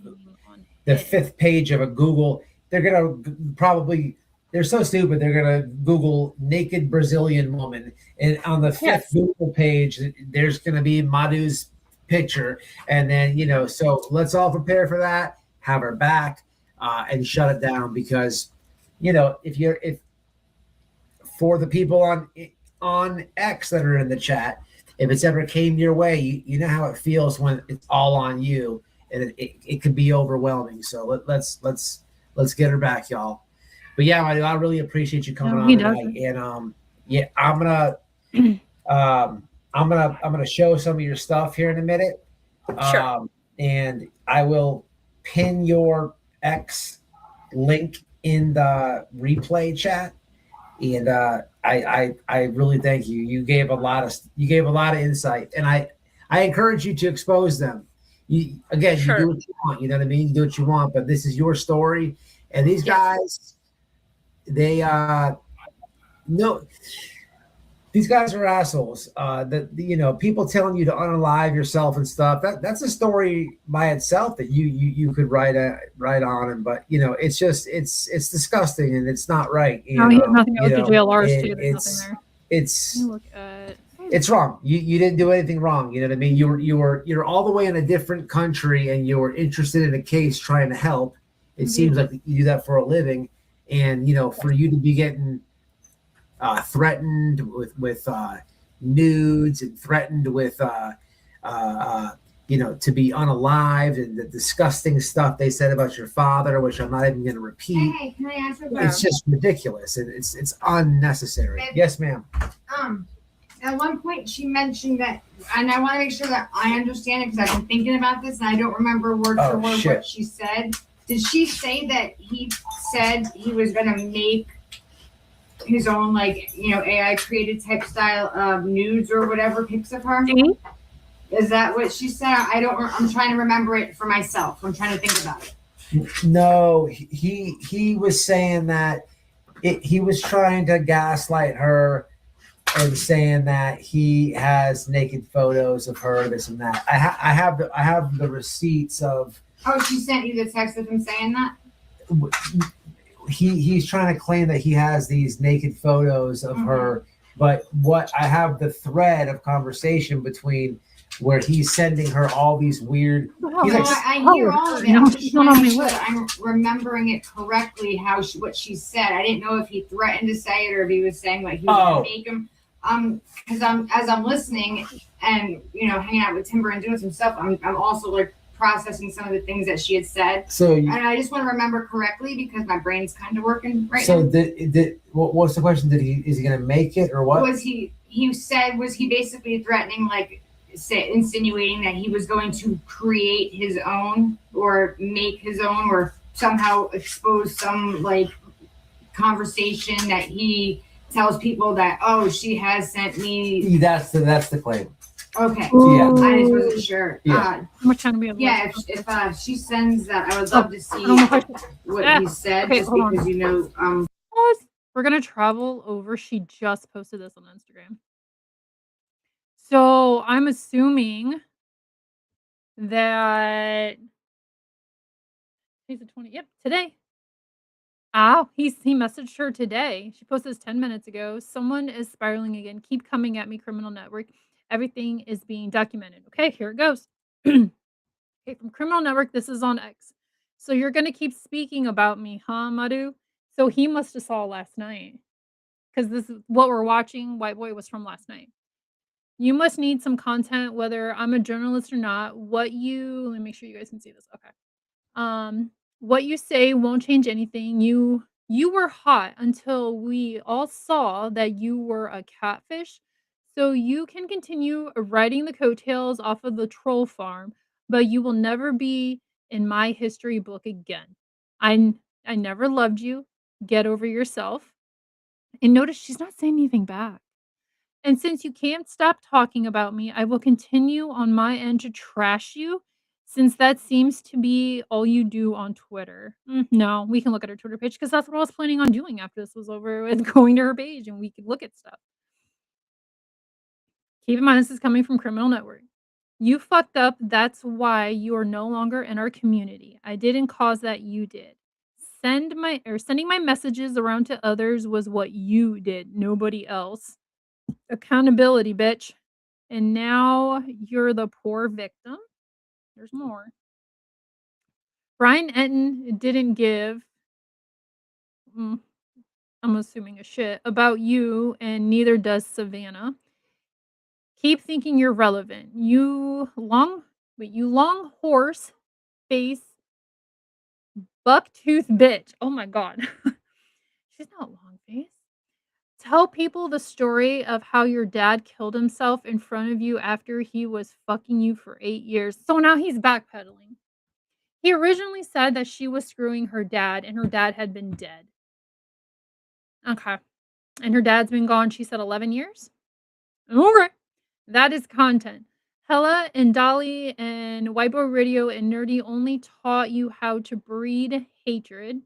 The 5th page of a Google. They're gonna probably. They're so stupid. They're gonna Google naked Brazilian woman, and on the 5th Google page, there's gonna be Madu's picture, and then So let's all prepare for that. Have her back, and shut it down, because, if for the people on X that are in the chat, if it's ever came your way, you know how it feels when it's all on you, and it can be overwhelming. So let's get her back, y'all. But yeah, I really appreciate you coming on tonight. And I'm gonna show some of your stuff here in a minute. Sure. And I will pin your X link in the replay chat. And I really thank you. You gave a lot of insight, and I encourage you to expose them. You do what you want. You know what I mean? You do what you want, but this is your story, and these guys. These guys are assholes. People telling you to unalive yourself and stuff. That's a story by itself that you could write on. But it's just it's disgusting, and it's not right. He has nothing to do with the JLRs too. There's nothing there. It's wrong. You didn't do anything wrong. You know what I mean? You're all the way in a different country, and you're interested in a case trying to help. It seems like you do that for a living. And for you to be getting threatened with nudes, and threatened with to be unalived, and the disgusting stuff they said about your father, which I'm not even going to repeat. Hey, can I answer? It's just ridiculous, and it's unnecessary. Yes, ma'am. At one point, she mentioned that, and I want to make sure that I understand it, because I've been thinking about this, and I don't remember word for word what she said. Did she say that he said he was going to make his own, AI created type style nudes or whatever pics of her? Mm-hmm. Is that what she said? I'm trying to remember it for myself. I'm trying to think about it. No, he was saying that he was trying to gaslight her and saying that he has naked photos of her, this and that. I have the receipts of. Oh, she sent you the text of him saying that? He's trying to claim that he has these naked photos of her, but what I have the thread of conversation between where he's sending her all these weird. I hear all of it. I'm just trying to make sure that I'm remembering it correctly. What she said. I didn't know if he threatened to say it or if he was saying he was going to make him. Because as I'm listening, and hanging out with Timber and doing some stuff, I'm also like processing some of the things that she had said. And I just want to remember correctly because my brain's kind of working right now. So what's the question? Is he going to make it or what? Was he basically threatening, like insinuating that he was going to create his own or make his own or somehow expose some like conversation that he tells people that, oh, she has sent me. That's the claim. Okay. Yeah. I just wasn't sure. Yeah. How much time do we have? Yeah, if she sends that, I would love to see what he said. Okay, just hold because on. We're gonna travel over. She just posted this on Instagram. So I'm assuming that he's the 20. Yep, today. Oh, he messaged her today. She posted this 10 minutes ago. Someone is spiraling again. Keep coming at me, criminal network. Everything is being documented. Okay, here it goes. Okay, from Criminal Network, this is on X. So you're gonna keep speaking about me, huh, Madhu? So he must have saw last night. Because this is what we're watching. White Boy was from last night. You must need some content, whether I'm a journalist or not. Let me make sure you guys can see this. Okay. What you say won't change anything. You were hot until we all saw that you were a catfish. So you can continue riding the coattails off of the troll farm, but you will never be in my history book again. I never loved you. Get over yourself. And notice she's not saying anything back. And since you can't stop talking about me, I will continue on my end to trash you, since that seems to be all you do on Twitter. No, we can look at her Twitter page because that's what I was planning on doing after this was over, with going to her page and we could look at stuff. Keep in mind, this is coming from Criminal Network. You fucked up. That's why you are no longer in our community. I didn't cause that. You did. Sending my messages around to others was what you did, nobody else. Accountability, bitch. And now you're the poor victim. There's more. Brian Enton didn't give, I'm assuming, a shit about you, and neither does Savannah. Keep thinking you're relevant. You long horse face buck-tooth bitch. Oh my god. She's not long face. Tell people the story of how your dad killed himself in front of you after he was fucking you for 8 years. So now he's backpedaling. He originally said that she was screwing her dad and her dad had been dead. Okay. And her dad's been gone, she said, 11 years? Okay. That is content. Hella and Dolly and White Boy Radio and Nerdy only taught you how to breed hatred,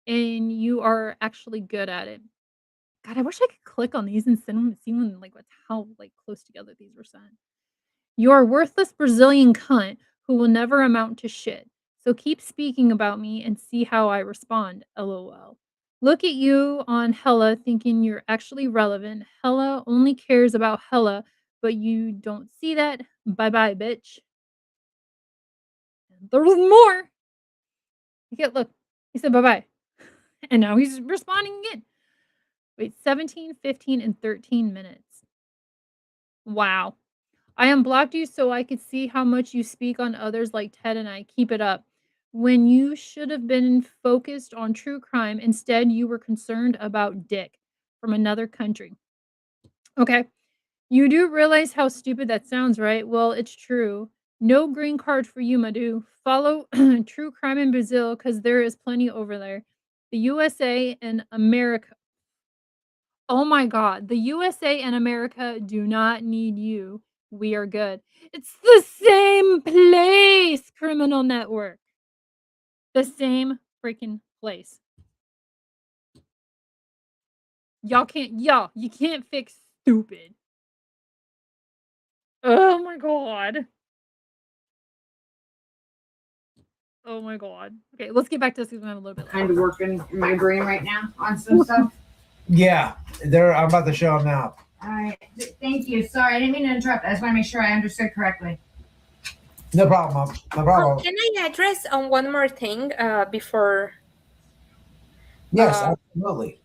and you are actually good at it. God, I wish I could click on these and see when, like, how close together these were sent. You're a worthless Brazilian cunt who will never amount to shit. So keep speaking about me and see how I respond. LOL. Look at you on Hella thinking you're actually relevant. Hella only cares about Hella, but you don't see that. Bye-bye, bitch. And there was more. Look. He said bye-bye. And now he's responding again. Wait, 17, 15, and 13 minutes. Wow. I unblocked you so I could see how much you speak on others like Ted and I. Keep it up. When you should have been focused on true crime, instead you were concerned about dick from another country. Okay. You do realize how stupid that sounds, right? Well, it's true. No green card for you, Madhu. Follow true crime in Brazil because there is plenty over there. The USA and America. Oh my God. The USA and America do not need you. We are good. It's the same place, Criminal Network. The same freaking place. You can't fix stupid. Oh my God. Oh my God. Okay, let's get back to this because we have a little bit kind of working in my brain right now on some stuff. Yeah, I'm about to show them now. All right. Thank you. Sorry, I didn't mean to interrupt. I just want to make sure I understood correctly. No problem, Mom. No problem. Can I address on one more thing before? Yes, absolutely.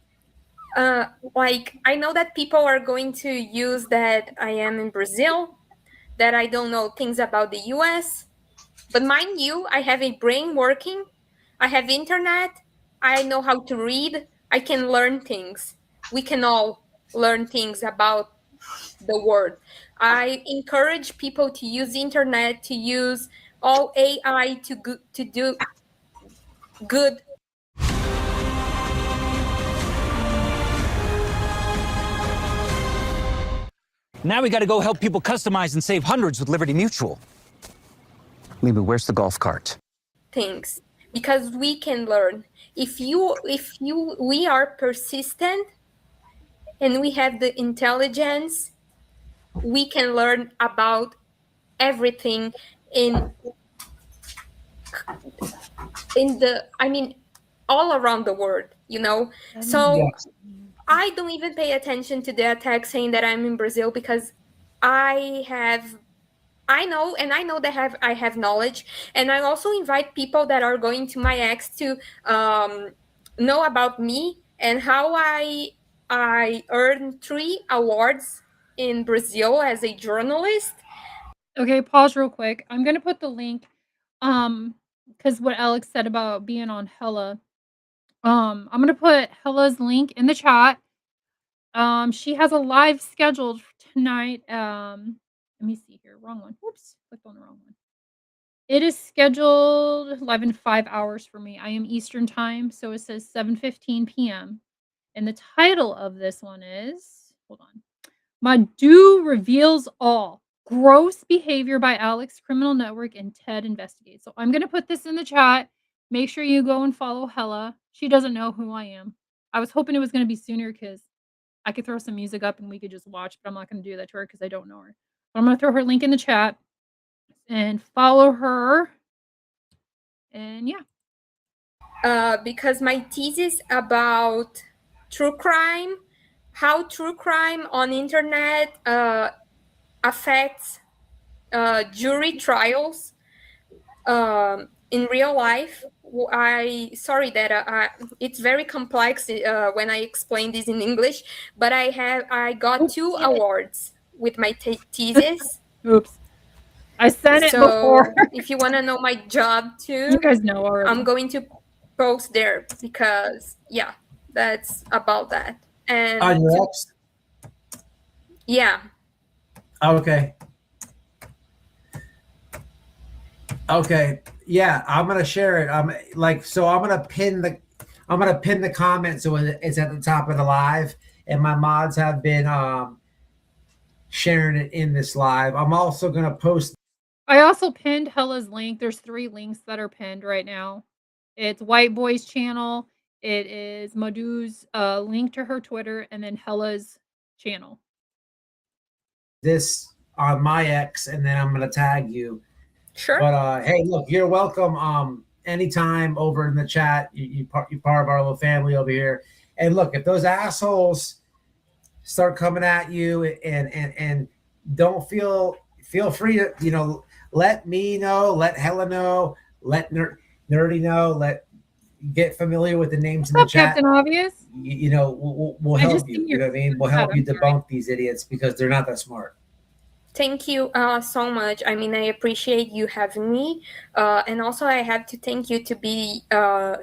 I know that people are going to use that I am in Brazil, that I don't know things about the US. But mind you, I have a brain working, I have internet, I know how to read, I can learn things. We can all learn things about the world. I encourage people to use internet, to use all AI to do good. Now we got to go help people customize and save hundreds with Liberty Mutual. Lima, where's the golf cart? Things, because we can learn. We are persistent and we have the intelligence, we can learn about everything in all around the world, you know. So Yes. I don't even pay attention to the attack saying that I'm in Brazil, because I know that I have knowledge, and I also invite people that are going to my X to know about me and how I earned 3 awards in Brazil as a journalist. Okay, pause real quick. I'm gonna put the link, because what Alex said about being on Hella. I'm gonna put Hella's link in the chat. She has a live scheduled for tonight. Let me see here. Wrong one. Whoops, clicked on the wrong one. It is scheduled live in 5 hours for me. I am Eastern time, so it says 7:15 p.m. And the title of this one is, hold on. Madhu Reveals All. Gross Behavior by Alex Criminal Network and Ted Investigates. So I'm going to put this in the chat. Make sure you go and follow Hella. She doesn't know who I am. I was hoping it was going to be sooner because I could throw some music up and we could just watch, but I'm not going to do that to her because I don't know her. But I'm going to throw her link in the chat and follow her. And yeah. Because my thesis about true crime, how true crime on internet affects jury trials in real life. Sorry that it's very complex when I explain this in English, but I got 2 awards with my thesis. Oops. I said it So before. if you want to know my job too, You guys know already. I'm going to post there, because yeah, that's about that. And On your X? yeah. Okay. Okay. Yeah, I'm gonna share it. I'm gonna pin the comment so it's at the top of the live, and my mods have been sharing it in this live. I'm also gonna post. I also pinned Hella's link. There's 3 links that are pinned right now. It's White Boy's channel. It is Madhu's link to her Twitter, and then Hella's channel. This on my X, and then I'm gonna tag you. Sure. But hey, look, you're welcome. Anytime over in the chat. You're part of our little family over here. And look, if those assholes start coming at you, and don't feel free to let me know, let Hella know, let Nerdy know, get familiar with the names in the chat. Captain Obvious. We'll help you. You know what I mean? We'll help you debunk these idiots because they're not that smart. Thank you so much. I mean, I appreciate you having me. And also I have to thank you to be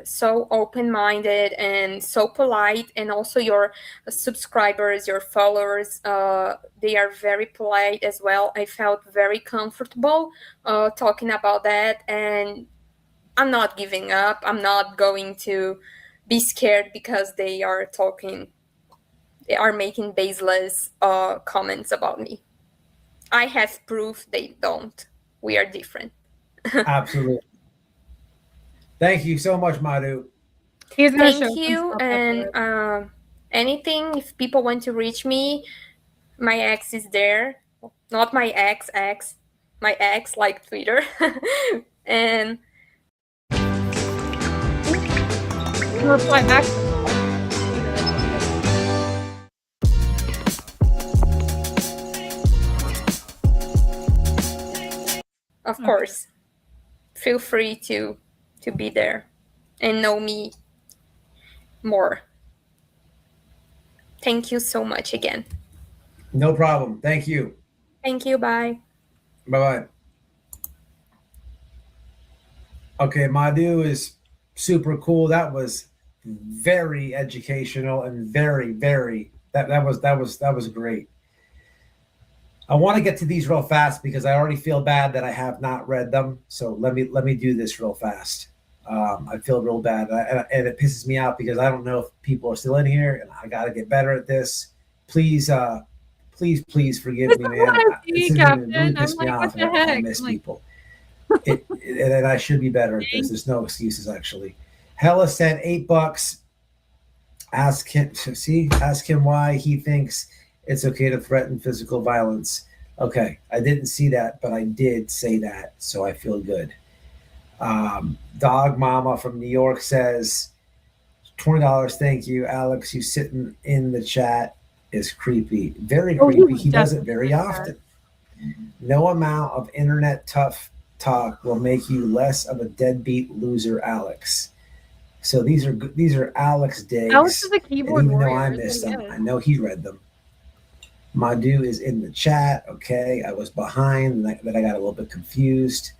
so open-minded and so polite. And also your subscribers, your followers, they are very polite as well. I felt very comfortable talking about that. And I'm not giving up. I'm not going to be scared because they are making baseless comments about me. I have proof they don't. We are different. Absolutely. Thank you so much, Madhu. Thank you. And anything, if people want to reach me, my ex is there. Not my ex, my ex, like Twitter. And reply back. Of course, feel free to be there and know me more. Thank you so much again. No problem. Thank you. Thank you. Bye. Bye-bye. Okay, Madhu is super cool. That was very educational and very that was great. I want to get to these real fast because I already feel bad that I have not read them. So let me do this real fast. I feel real bad, and it pisses me out because I don't know if people are still in here, and I got to get better at this. Please, please forgive me, man. This is gonna really piss me off, and I miss people. And I should be better at this. There's no excuses, actually. Hella sent $8. Ask him why he thinks it's okay to threaten physical violence. Okay, I didn't see that, but I did say that, so I feel good. Dog Mama from New York says, $20. Thank you, Alex. You sitting in the chat is creepy. Very creepy. He does it very often. No amount of internet tough talk will make you less of a deadbeat loser, Alex. So these are Alex digs. Alex is a keyboard even warrior. though I missed them, I know he read them. Madhu is in the chat. Okay, I was behind. That I got a little bit confused.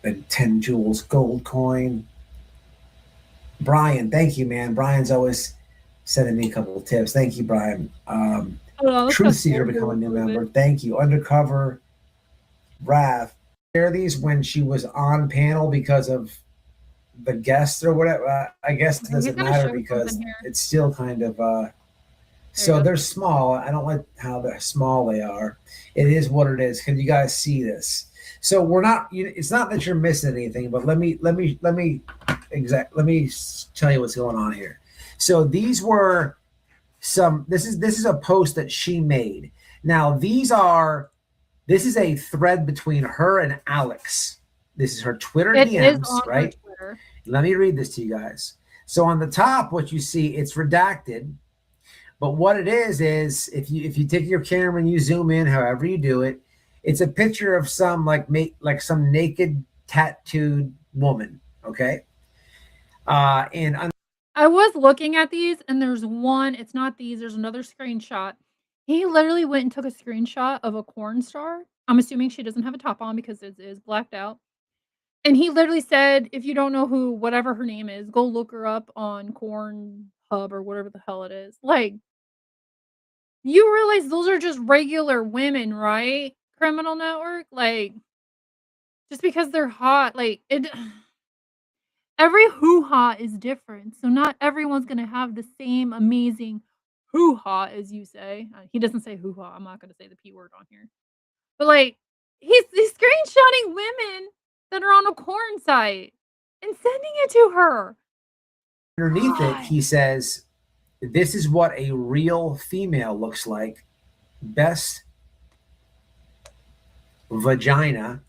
And 10 jewels gold coin. Brian, thank you, man. Brian's always sending me a couple of tips. Thank you, Brian. Truth Seeker become a new member. Thank you. Undercover Wrath. Share these when she was on panel because of the guests or whatever. I guess it doesn't matter because it's still kind of so they're small. I don't like how small they are. It is what it is. Can you guys see this? So we're not. It's not that you're missing anything, but let me tell you what's going on here. So these were some. This is a post that she made. Now this is a thread between her and Alex. This is her Twitter DMs, right? Twitter. Let me read this to you guys. So on the top, what you see, it's redacted. But what it is if you take your camera and you zoom in, however you do it, it's a picture of some like some naked tattooed woman. Okay. And I was looking at these, and there's one. It's not these. There's another screenshot. He literally went and took a screenshot of a porn star. I'm assuming she doesn't have a top on because it is blacked out. And he literally said, if you don't know who, whatever her name is, go look her up on Cornhub or whatever the hell it is. Like, you realize those are just regular women, right? Criminal Network? Like, just because they're hot, like, every hoo-ha is different. So not everyone's going to have the same amazing hoo-ha, as you say. He doesn't say hoo-ha. I'm not going to say the P word on here. But, like, he's screenshotting women that are on a corn site and sending it to her. Underneath it, he says, this is what a real female looks like. Best vagina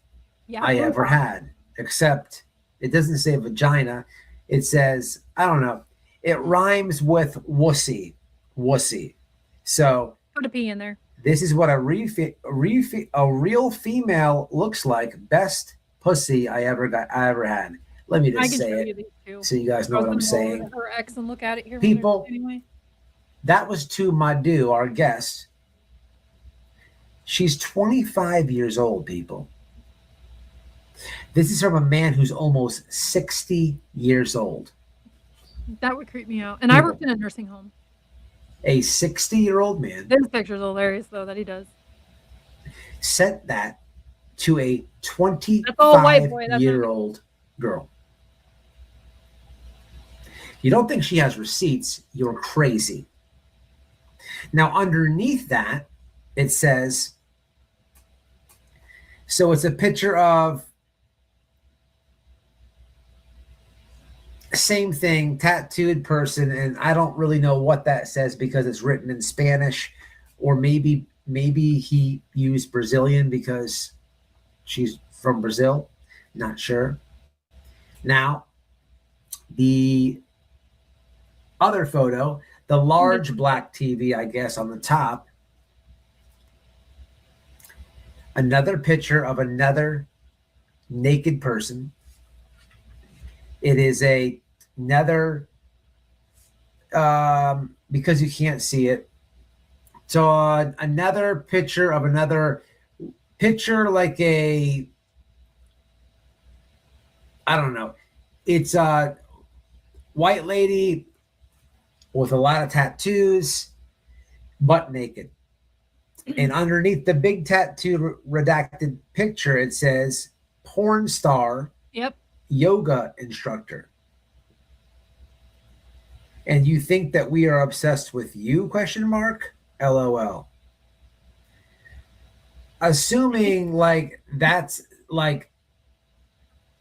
I ever had. Except it doesn't say vagina. It says, I don't know. It rhymes with wussy. Wussy. So put a P in there. This is what a real female looks like. Best pussy I ever had. Let me just say it so you guys know what I'm saying. Her ex and look at it here. People, anyway. That was to Madhu, our guest. She's 25 years old, people. This is from a man who's almost 60 years old. That would creep me out. And I worked in a nursing home. A 60-year-old man. This picture's hilarious, though, that he does. Sent that to a 25-year-old girl. You don't think she has receipts, you're crazy. Now, underneath that, it says, so it's a picture of same thing, tattooed person, and I don't really know what that says because it's written in Spanish, or maybe he used Brazilian because she's from Brazil. Not sure. Now, the other photo, the large black TV, I guess, on the top. Another picture of another naked person. It is another, because you can't see it. So another picture of another picture like I don't know. It's a white lady with a lot of tattoos, butt naked. And underneath the big tattoo redacted picture, it says porn star, yoga instructor. And you think that we are obsessed with you, question mark? LOL. Assuming like that's like,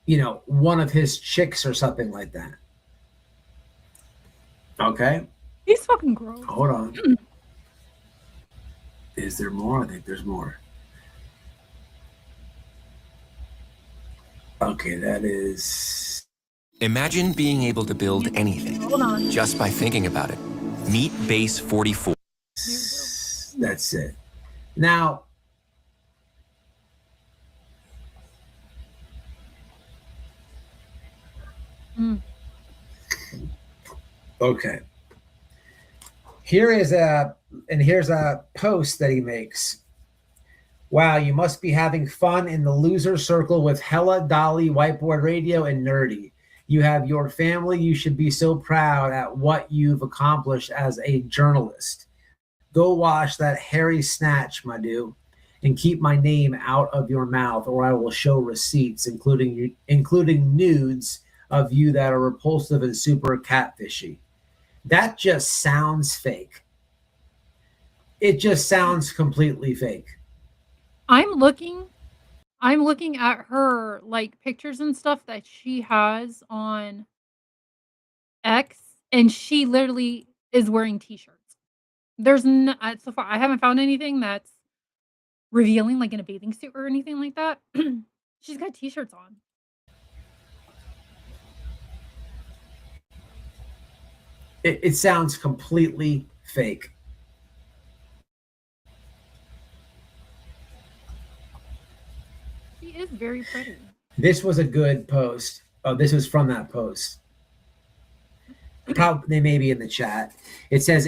you know, one of his chicks or something like that. Okay. He's fucking gross. Hold on. Is there more? I think there's more. Okay, that is... Imagine being able to build anything just by thinking about it. Meet Base 44. That's it. Now, okay. Here's a post that he makes. Wow, you must be having fun in the loser circle with Hella, Dolly, Whiteboard Radio, and Nerdy. You have your family. You should be so proud at what you've accomplished as a journalist. Go wash that hairy snatch, my dude, and keep my name out of your mouth, or I will show receipts, including nudes of you that are repulsive and super catfishy. That just sounds fake. It just sounds completely fake. I'm looking at her like pictures and stuff that she has on X, and she literally is wearing t-shirts. There's no, so far I haven't found anything that's revealing, like in a bathing suit or anything like that. She's got t-shirts on. It sounds completely fake. She is very pretty. This was a good post. Oh, this was from that post. Probably they may be in the chat. It says,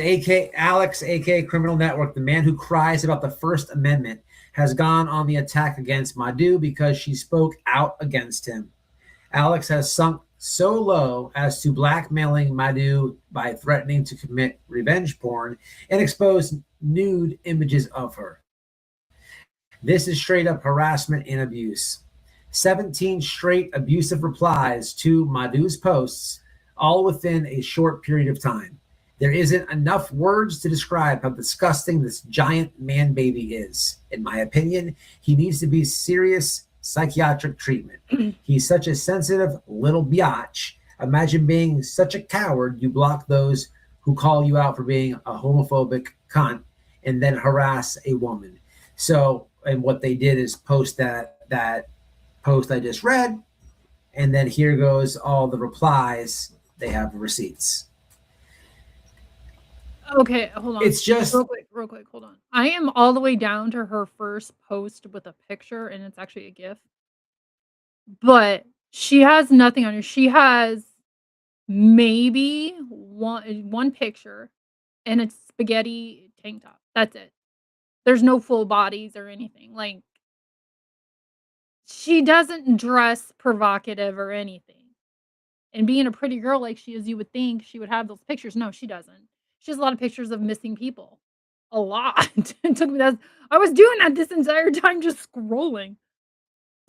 Alex, aka Criminal Network, the man who cries about the First Amendment, has gone on the attack against Madhu because she spoke out against him. Alex has sunk so low as to blackmailing Madhu by threatening to commit revenge porn and expose nude images of her. This is straight up harassment and abuse. 17 straight abusive replies to Madhu's posts, all within a short period of time. There isn't enough words to describe how disgusting this giant man baby is. In my opinion, he needs to be serious psychiatric treatment. He's such a sensitive little biatch. Imagine being such a coward you block those who call you out for being a homophobic cunt and then harass a woman. So, and what they did is post that post I just read, and then here goes all the replies. They have the receipts. Okay, hold on. It's just real quick, hold on. I am all the way down to her first post with a picture, and it's actually a GIF. But she has nothing on her. She has maybe one picture, and it's spaghetti tank top. That's it. There's no full bodies or anything. Like, she doesn't dress provocative or anything. And being a pretty girl like she is, you would think she would have those pictures. No, she doesn't. She has a lot of pictures of missing people. A lot. It took me that. I was doing that this entire time, just scrolling.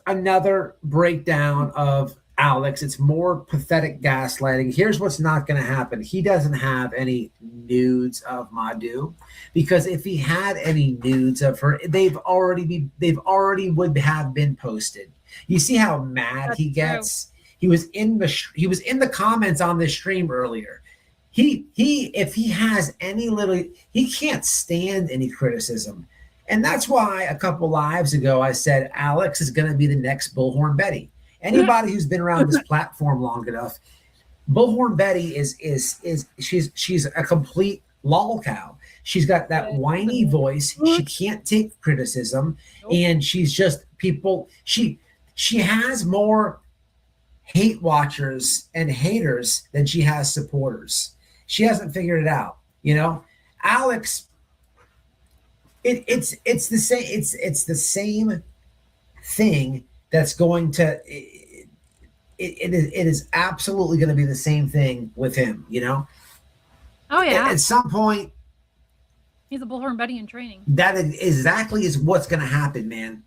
Another breakdown of Alex. It's more pathetic gaslighting. Here's what's not going to happen. He doesn't have any nudes of Madhu, because if he had any nudes of her, they've already would have been posted. You see how mad he gets? True. He was in the comments on this stream earlier. If he has any little, he can't stand any criticism. And that's why a couple lives ago I said Alex is going to be the next Bullhorn Betty. Anybody who's been around this platform long enough, Bullhorn Betty she's a complete lol cow. She's got that whiny voice. She can't take criticism, and she's just people. She has more hate watchers and haters than she has supporters. She hasn't figured it out, you know. Alex, it's the same. It's the same thing that's going to it is absolutely going to be the same thing with him, you know. Oh yeah. At some point, he's a Bullhorn Betty in training. That exactly is what's going to happen, man.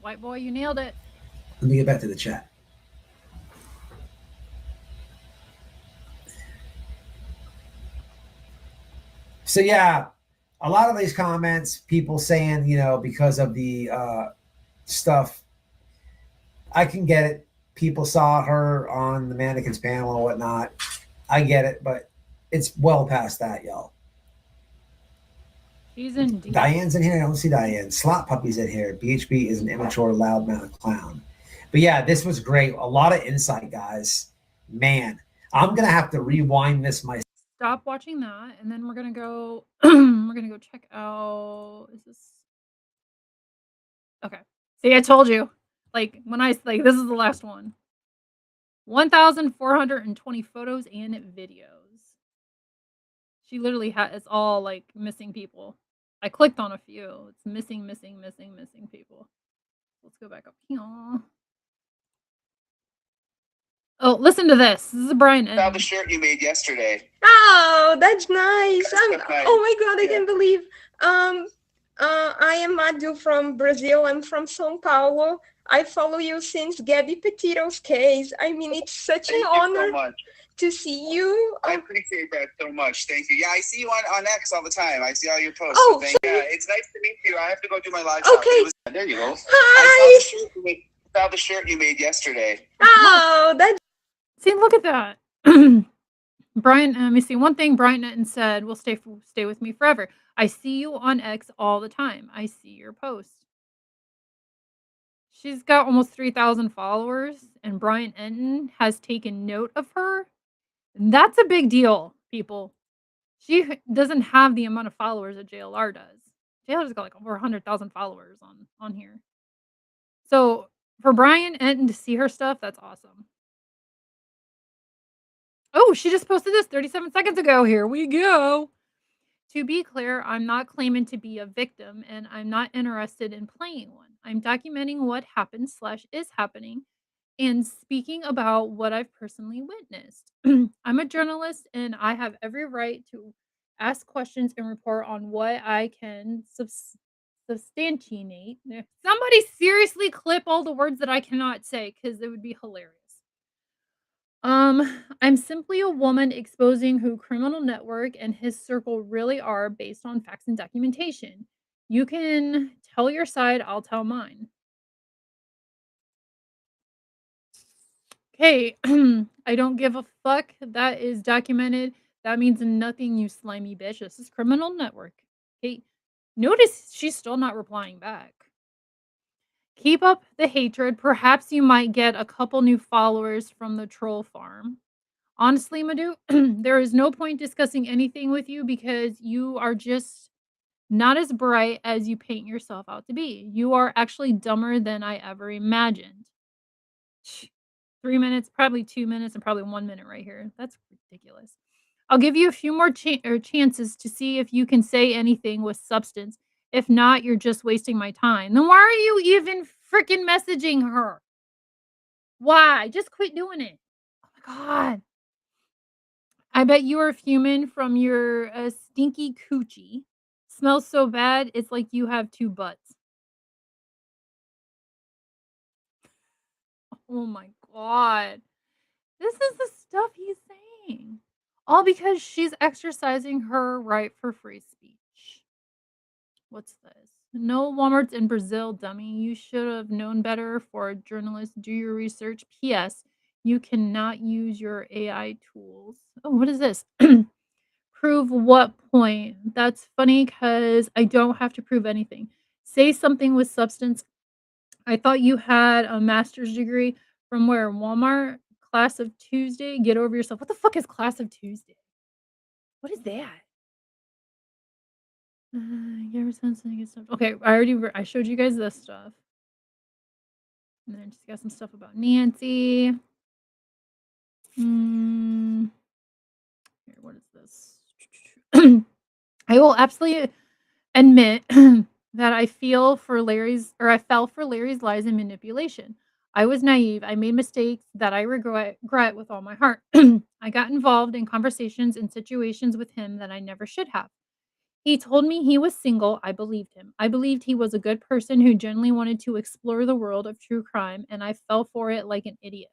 White boy, you nailed it. Let me get back to the chat. So yeah, a lot of these comments, people saying, you know, because of the stuff, I can get it. People saw her on the mannequins panel and whatnot. I get it, but it's well past that, y'all. She's indeed. Diane's in here. I don't see Diane. Slot Puppy's in here. BHB is an immature, loudmouth clown. But yeah, this was great. A lot of insight, guys. Man, I'm gonna have to rewind this myself. Stop watching that, and then we're gonna go. We're gonna go check out. Is this okay? See, I told you. Like when I like this is the last one. 1,420 photos and videos. She literally has it's all like missing people. I clicked on a few. It's missing people. Let's go back up here. Oh, listen to this. This is Brian. Found the shirt you made yesterday. Oh, that's nice. Nice. Oh my God, I can't believe. I am Madu from Brazil. I'm from São Paulo. I follow you since Gabby Petito's case. I mean, it's such an honor to see you. I appreciate that so much. Thank you. Yeah, I see you on X all the time. I see all your posts. Oh, so it's nice to meet you. I have to go do my live. Okay. There you go. Hi. I saw the shirt you made yesterday. Oh, that's. See, look at that. Brian, let me see. One thing Brian Netton said will stay with me forever. I see you on X all the time. I see your posts. She's got almost 3,000 followers, and Brian Enton has taken note of her. That's a big deal, people. She doesn't have the amount of followers that JLR does. JLR's got like over 100,000 followers on here. So for Brian Enton to see her stuff, that's awesome. Oh, she just posted this 37 seconds ago. Here we go. To be clear, I'm not claiming to be a victim, and I'm not interested in playing one. I'm documenting what happened / is happening and speaking about what I've personally witnessed. I'm a journalist, and I have every right to ask questions and report on what I can substantiate. Somebody seriously clip all the words that I cannot say because it would be hilarious. I'm simply a woman exposing who Criminal Network and his circle really are based on facts and documentation. You can tell your side, I'll tell mine. Okay, I don't give a fuck. That is documented. That means nothing, you slimy bitch. This is Criminal Network. Okay, notice she's still not replying back. Keep up the hatred. Perhaps you might get a couple new followers from the troll farm. Honestly, Madhu, there is no point discussing anything with you because you are just not as bright as you paint yourself out to be. You are actually dumber than I ever imagined. 3 minutes, probably 2 minutes, and probably 1 minute right here. That's ridiculous. I'll give you a few more chances to see if you can say anything with substance. If not, you're just wasting my time. Then why are you even freaking messaging her? Why? Just quit doing it. Oh my God. I bet you are fuming from your stinky coochie. Smells so bad, it's like you have 2 butts. Oh my God. This is the stuff he's saying. All because she's exercising her right for free speech. What's this? No Walmarts in Brazil, dummy. You should have known better for a journalist. Do your research. P.S. You cannot use your AI tools. Oh, what is this? Prove what point? That's funny because I don't have to prove anything. Say something with substance. I thought you had a master's degree from where? Walmart? Class of Tuesday? Get over yourself. What the fuck is Class of Tuesday? What is that? Okay, I showed you guys this stuff. And then I just got some stuff about Nancy. Here, what is this? I will absolutely admit that I fell for Larry's lies and manipulation. I was naive. I made mistakes that I regret with all my heart. I got involved in conversations and situations with him that I never should have. He told me he was single. I believed him. I believed he was a good person who genuinely wanted to explore the world of true crime, and I fell for it like an idiot.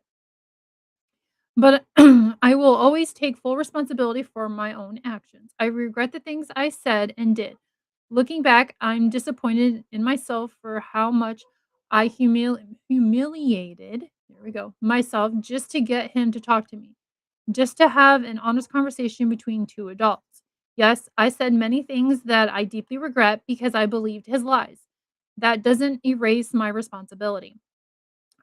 But I will always take full responsibility for my own actions. I regret the things I said and did. Looking back, I'm disappointed in myself for how much I humiliated, there we go, myself just to get him to talk to me, just to have an honest conversation between two adults. Yes, I said many things that I deeply regret because I believed his lies. That doesn't erase my responsibility.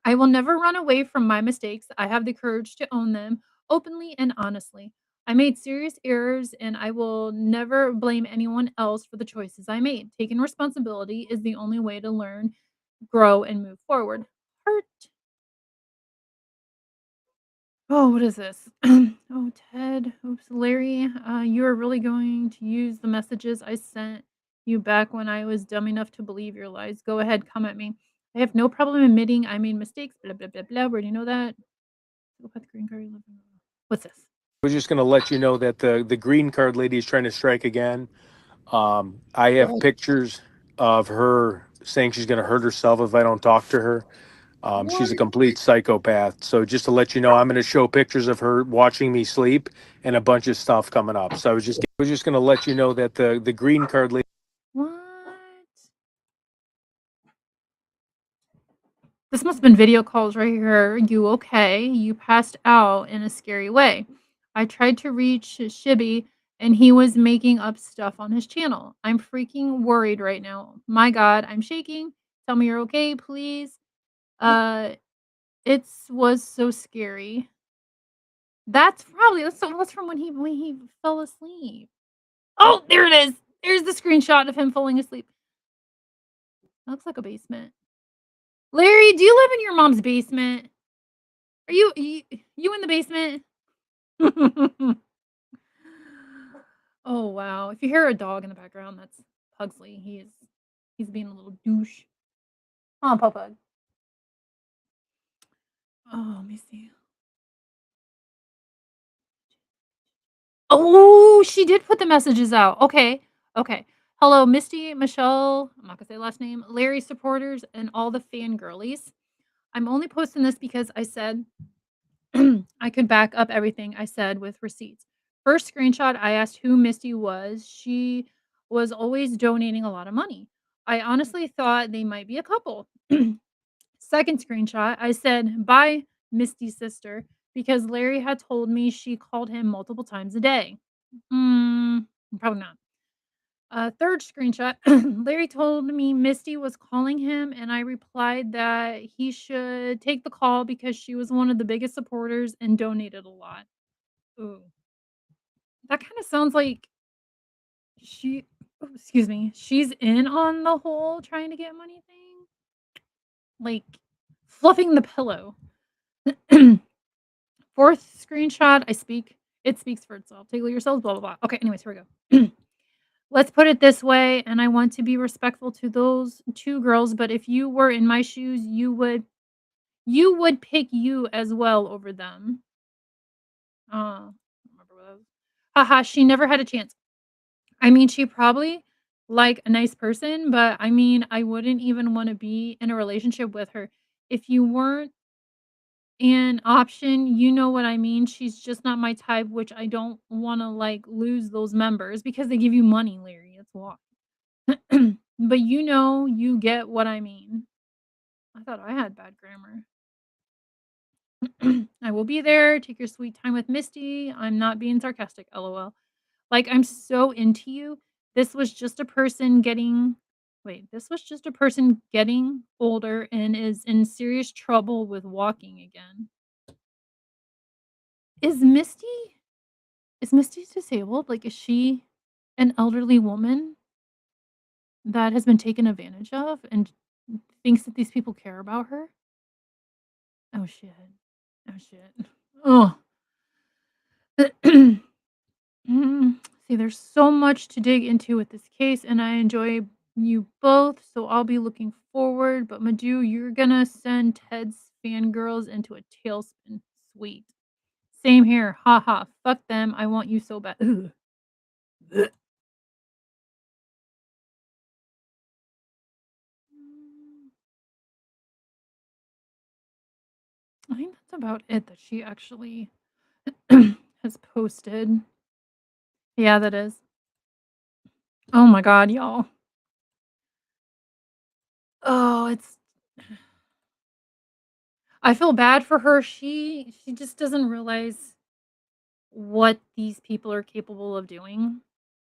I will never run away from my mistakes. I have the courage to own them openly and honestly. I made serious errors and I will never blame anyone else for the choices I made. Taking responsibility is the only way to learn, grow, and move forward. Heart. Oh, what is this? Oh, Ted. Oops, Larry. You are really going to use the messages I sent you back when I was dumb enough to believe your lies. Go ahead, come at me. I have no problem admitting I made mistakes. Blah blah blah blah. Where do you know that? Green card. What's this? We're just going to let you know that the green card lady is trying to strike again. I have pictures of her saying she's going to hurt herself if I don't talk to her. She's a complete psychopath. So just to let you know, I'm going to show pictures of her watching me sleep and a bunch of stuff coming up. So I was just going to let you know that the green card lady. What? This must have been video calls right here. You okay? You passed out in a scary way. I tried to reach Shibby and he was making up stuff on his channel. I'm freaking worried right now. My God, I'm shaking. Tell me you're okay, please. It was so scary. That's from when he fell asleep. Oh, there it is. There's the screenshot of him falling asleep. That looks like a basement. Larry, do you live in your mom's basement? Are you in the basement? Oh wow! If you hear a dog in the background, that's Pugsley. He's being a little douche. Oh, Pug. Oh, let me see. Oh, she did put the messages out. Okay. Hello, Misty, Michelle, I'm not gonna say last name, Larry supporters, and all the fangirlies. I'm only posting this because I said I could back up everything I said with receipts. First screenshot, I asked who Misty was. She was always donating a lot of money. I honestly thought they might be a couple. Second screenshot, I said, bye, Misty's sister, because Larry had told me she called him multiple times a day. Probably not. Third screenshot, Larry told me Misty was calling him, and I replied that he should take the call because she was one of the biggest supporters and donated a lot. Ooh. That kind of sounds like excuse me, she's in on the whole trying to get money thing. Like fluffing the pillow. Fourth screenshot, it speaks for itself. Tickle yourselves, blah, blah, blah. Okay, anyways, here we go. Let's put it this way, and I want to be respectful to those two girls, but if you were in my shoes, you would pick you as well over them. I don't remember what that was. Haha, she never had a chance. I mean, she probably like a nice person, but I mean, I wouldn't even want to be in a relationship with her. If you weren't an option, you know what I mean? She's just not my type, which I don't wanna, like, lose those members because they give you money, Larry, that's why. But you get what I mean. I thought I had bad grammar. I will be there, take your sweet time with Misty. I'm not being sarcastic, LOL. Like, I'm so into you. This was just a person getting older and is in serious trouble with walking again. Is Misty disabled? Like, is she an elderly woman that has been taken advantage of and thinks that these people care about her? Oh, shit. Oh. See, there's so much to dig into with this case, and I enjoy you both, so I'll be looking forward. But Madu, you're gonna send Ted's fangirls into a tailspin. Sweet. Same here. Haha. Fuck them. I want you so bad. Ugh. Ugh. I think that's about it that she actually has posted. Yeah, that is. Oh my god, y'all. Oh, it's I feel bad for her. She just doesn't realize what these people are capable of doing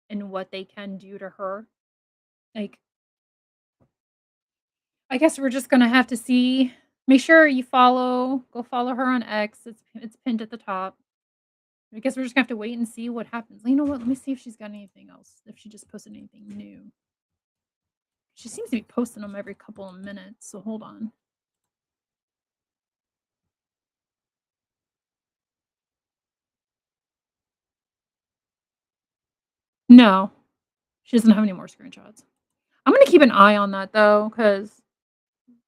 and what they can do to her. Like, I guess we're just gonna have to see. Make sure you go follow her on X. It's pinned at the top. I guess we're just gonna have to wait and see what happens. You know what? Let me see if she's got anything else. If she just posted anything new. She seems to be posting them every couple of minutes. So hold on. No, she doesn't have any more screenshots. I'm gonna keep an eye on that though, because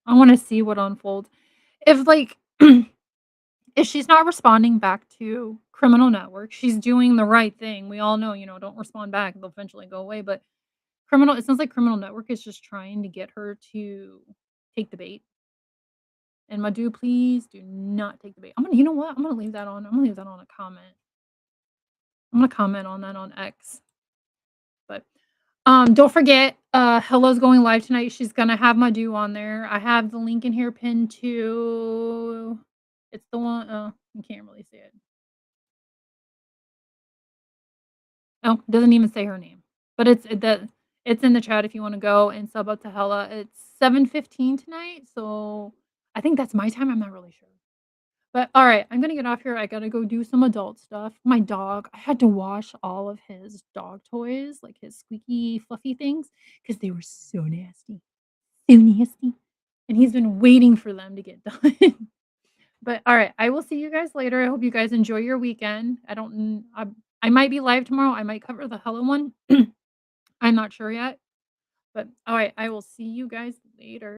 I want to see what unfolds. If like if she's not responding back to Criminal Network, she's doing the right thing. We all know, don't respond back; they'll eventually go away. But it sounds like Criminal Network is just trying to get her to take the bait. And Madu, please do not take the bait. You know what? I'm gonna leave that on. I'm gonna leave that on a comment. I'm gonna comment on that on X. But don't forget, Hello's going live tonight. She's gonna have Madu on there. I have the link in here pinned to. It's the one. Oh, you can't really see it. Oh, it doesn't even say her name, but it's in the chat if you want to go and sub up to Hella. It's 7:15 tonight, so I think that's my time. I'm not really sure. But all right, I'm gonna get off here. I gotta go do some adult stuff. My dog, I had to wash all of his dog toys, like his squeaky, fluffy things, because they were so nasty. So nasty. And he's been waiting for them to get done. But all right, I will see you guys later. I hope you guys enjoy your weekend. I might be live tomorrow. I might cover the Hello one. I'm not sure yet. But all right, I will see you guys later.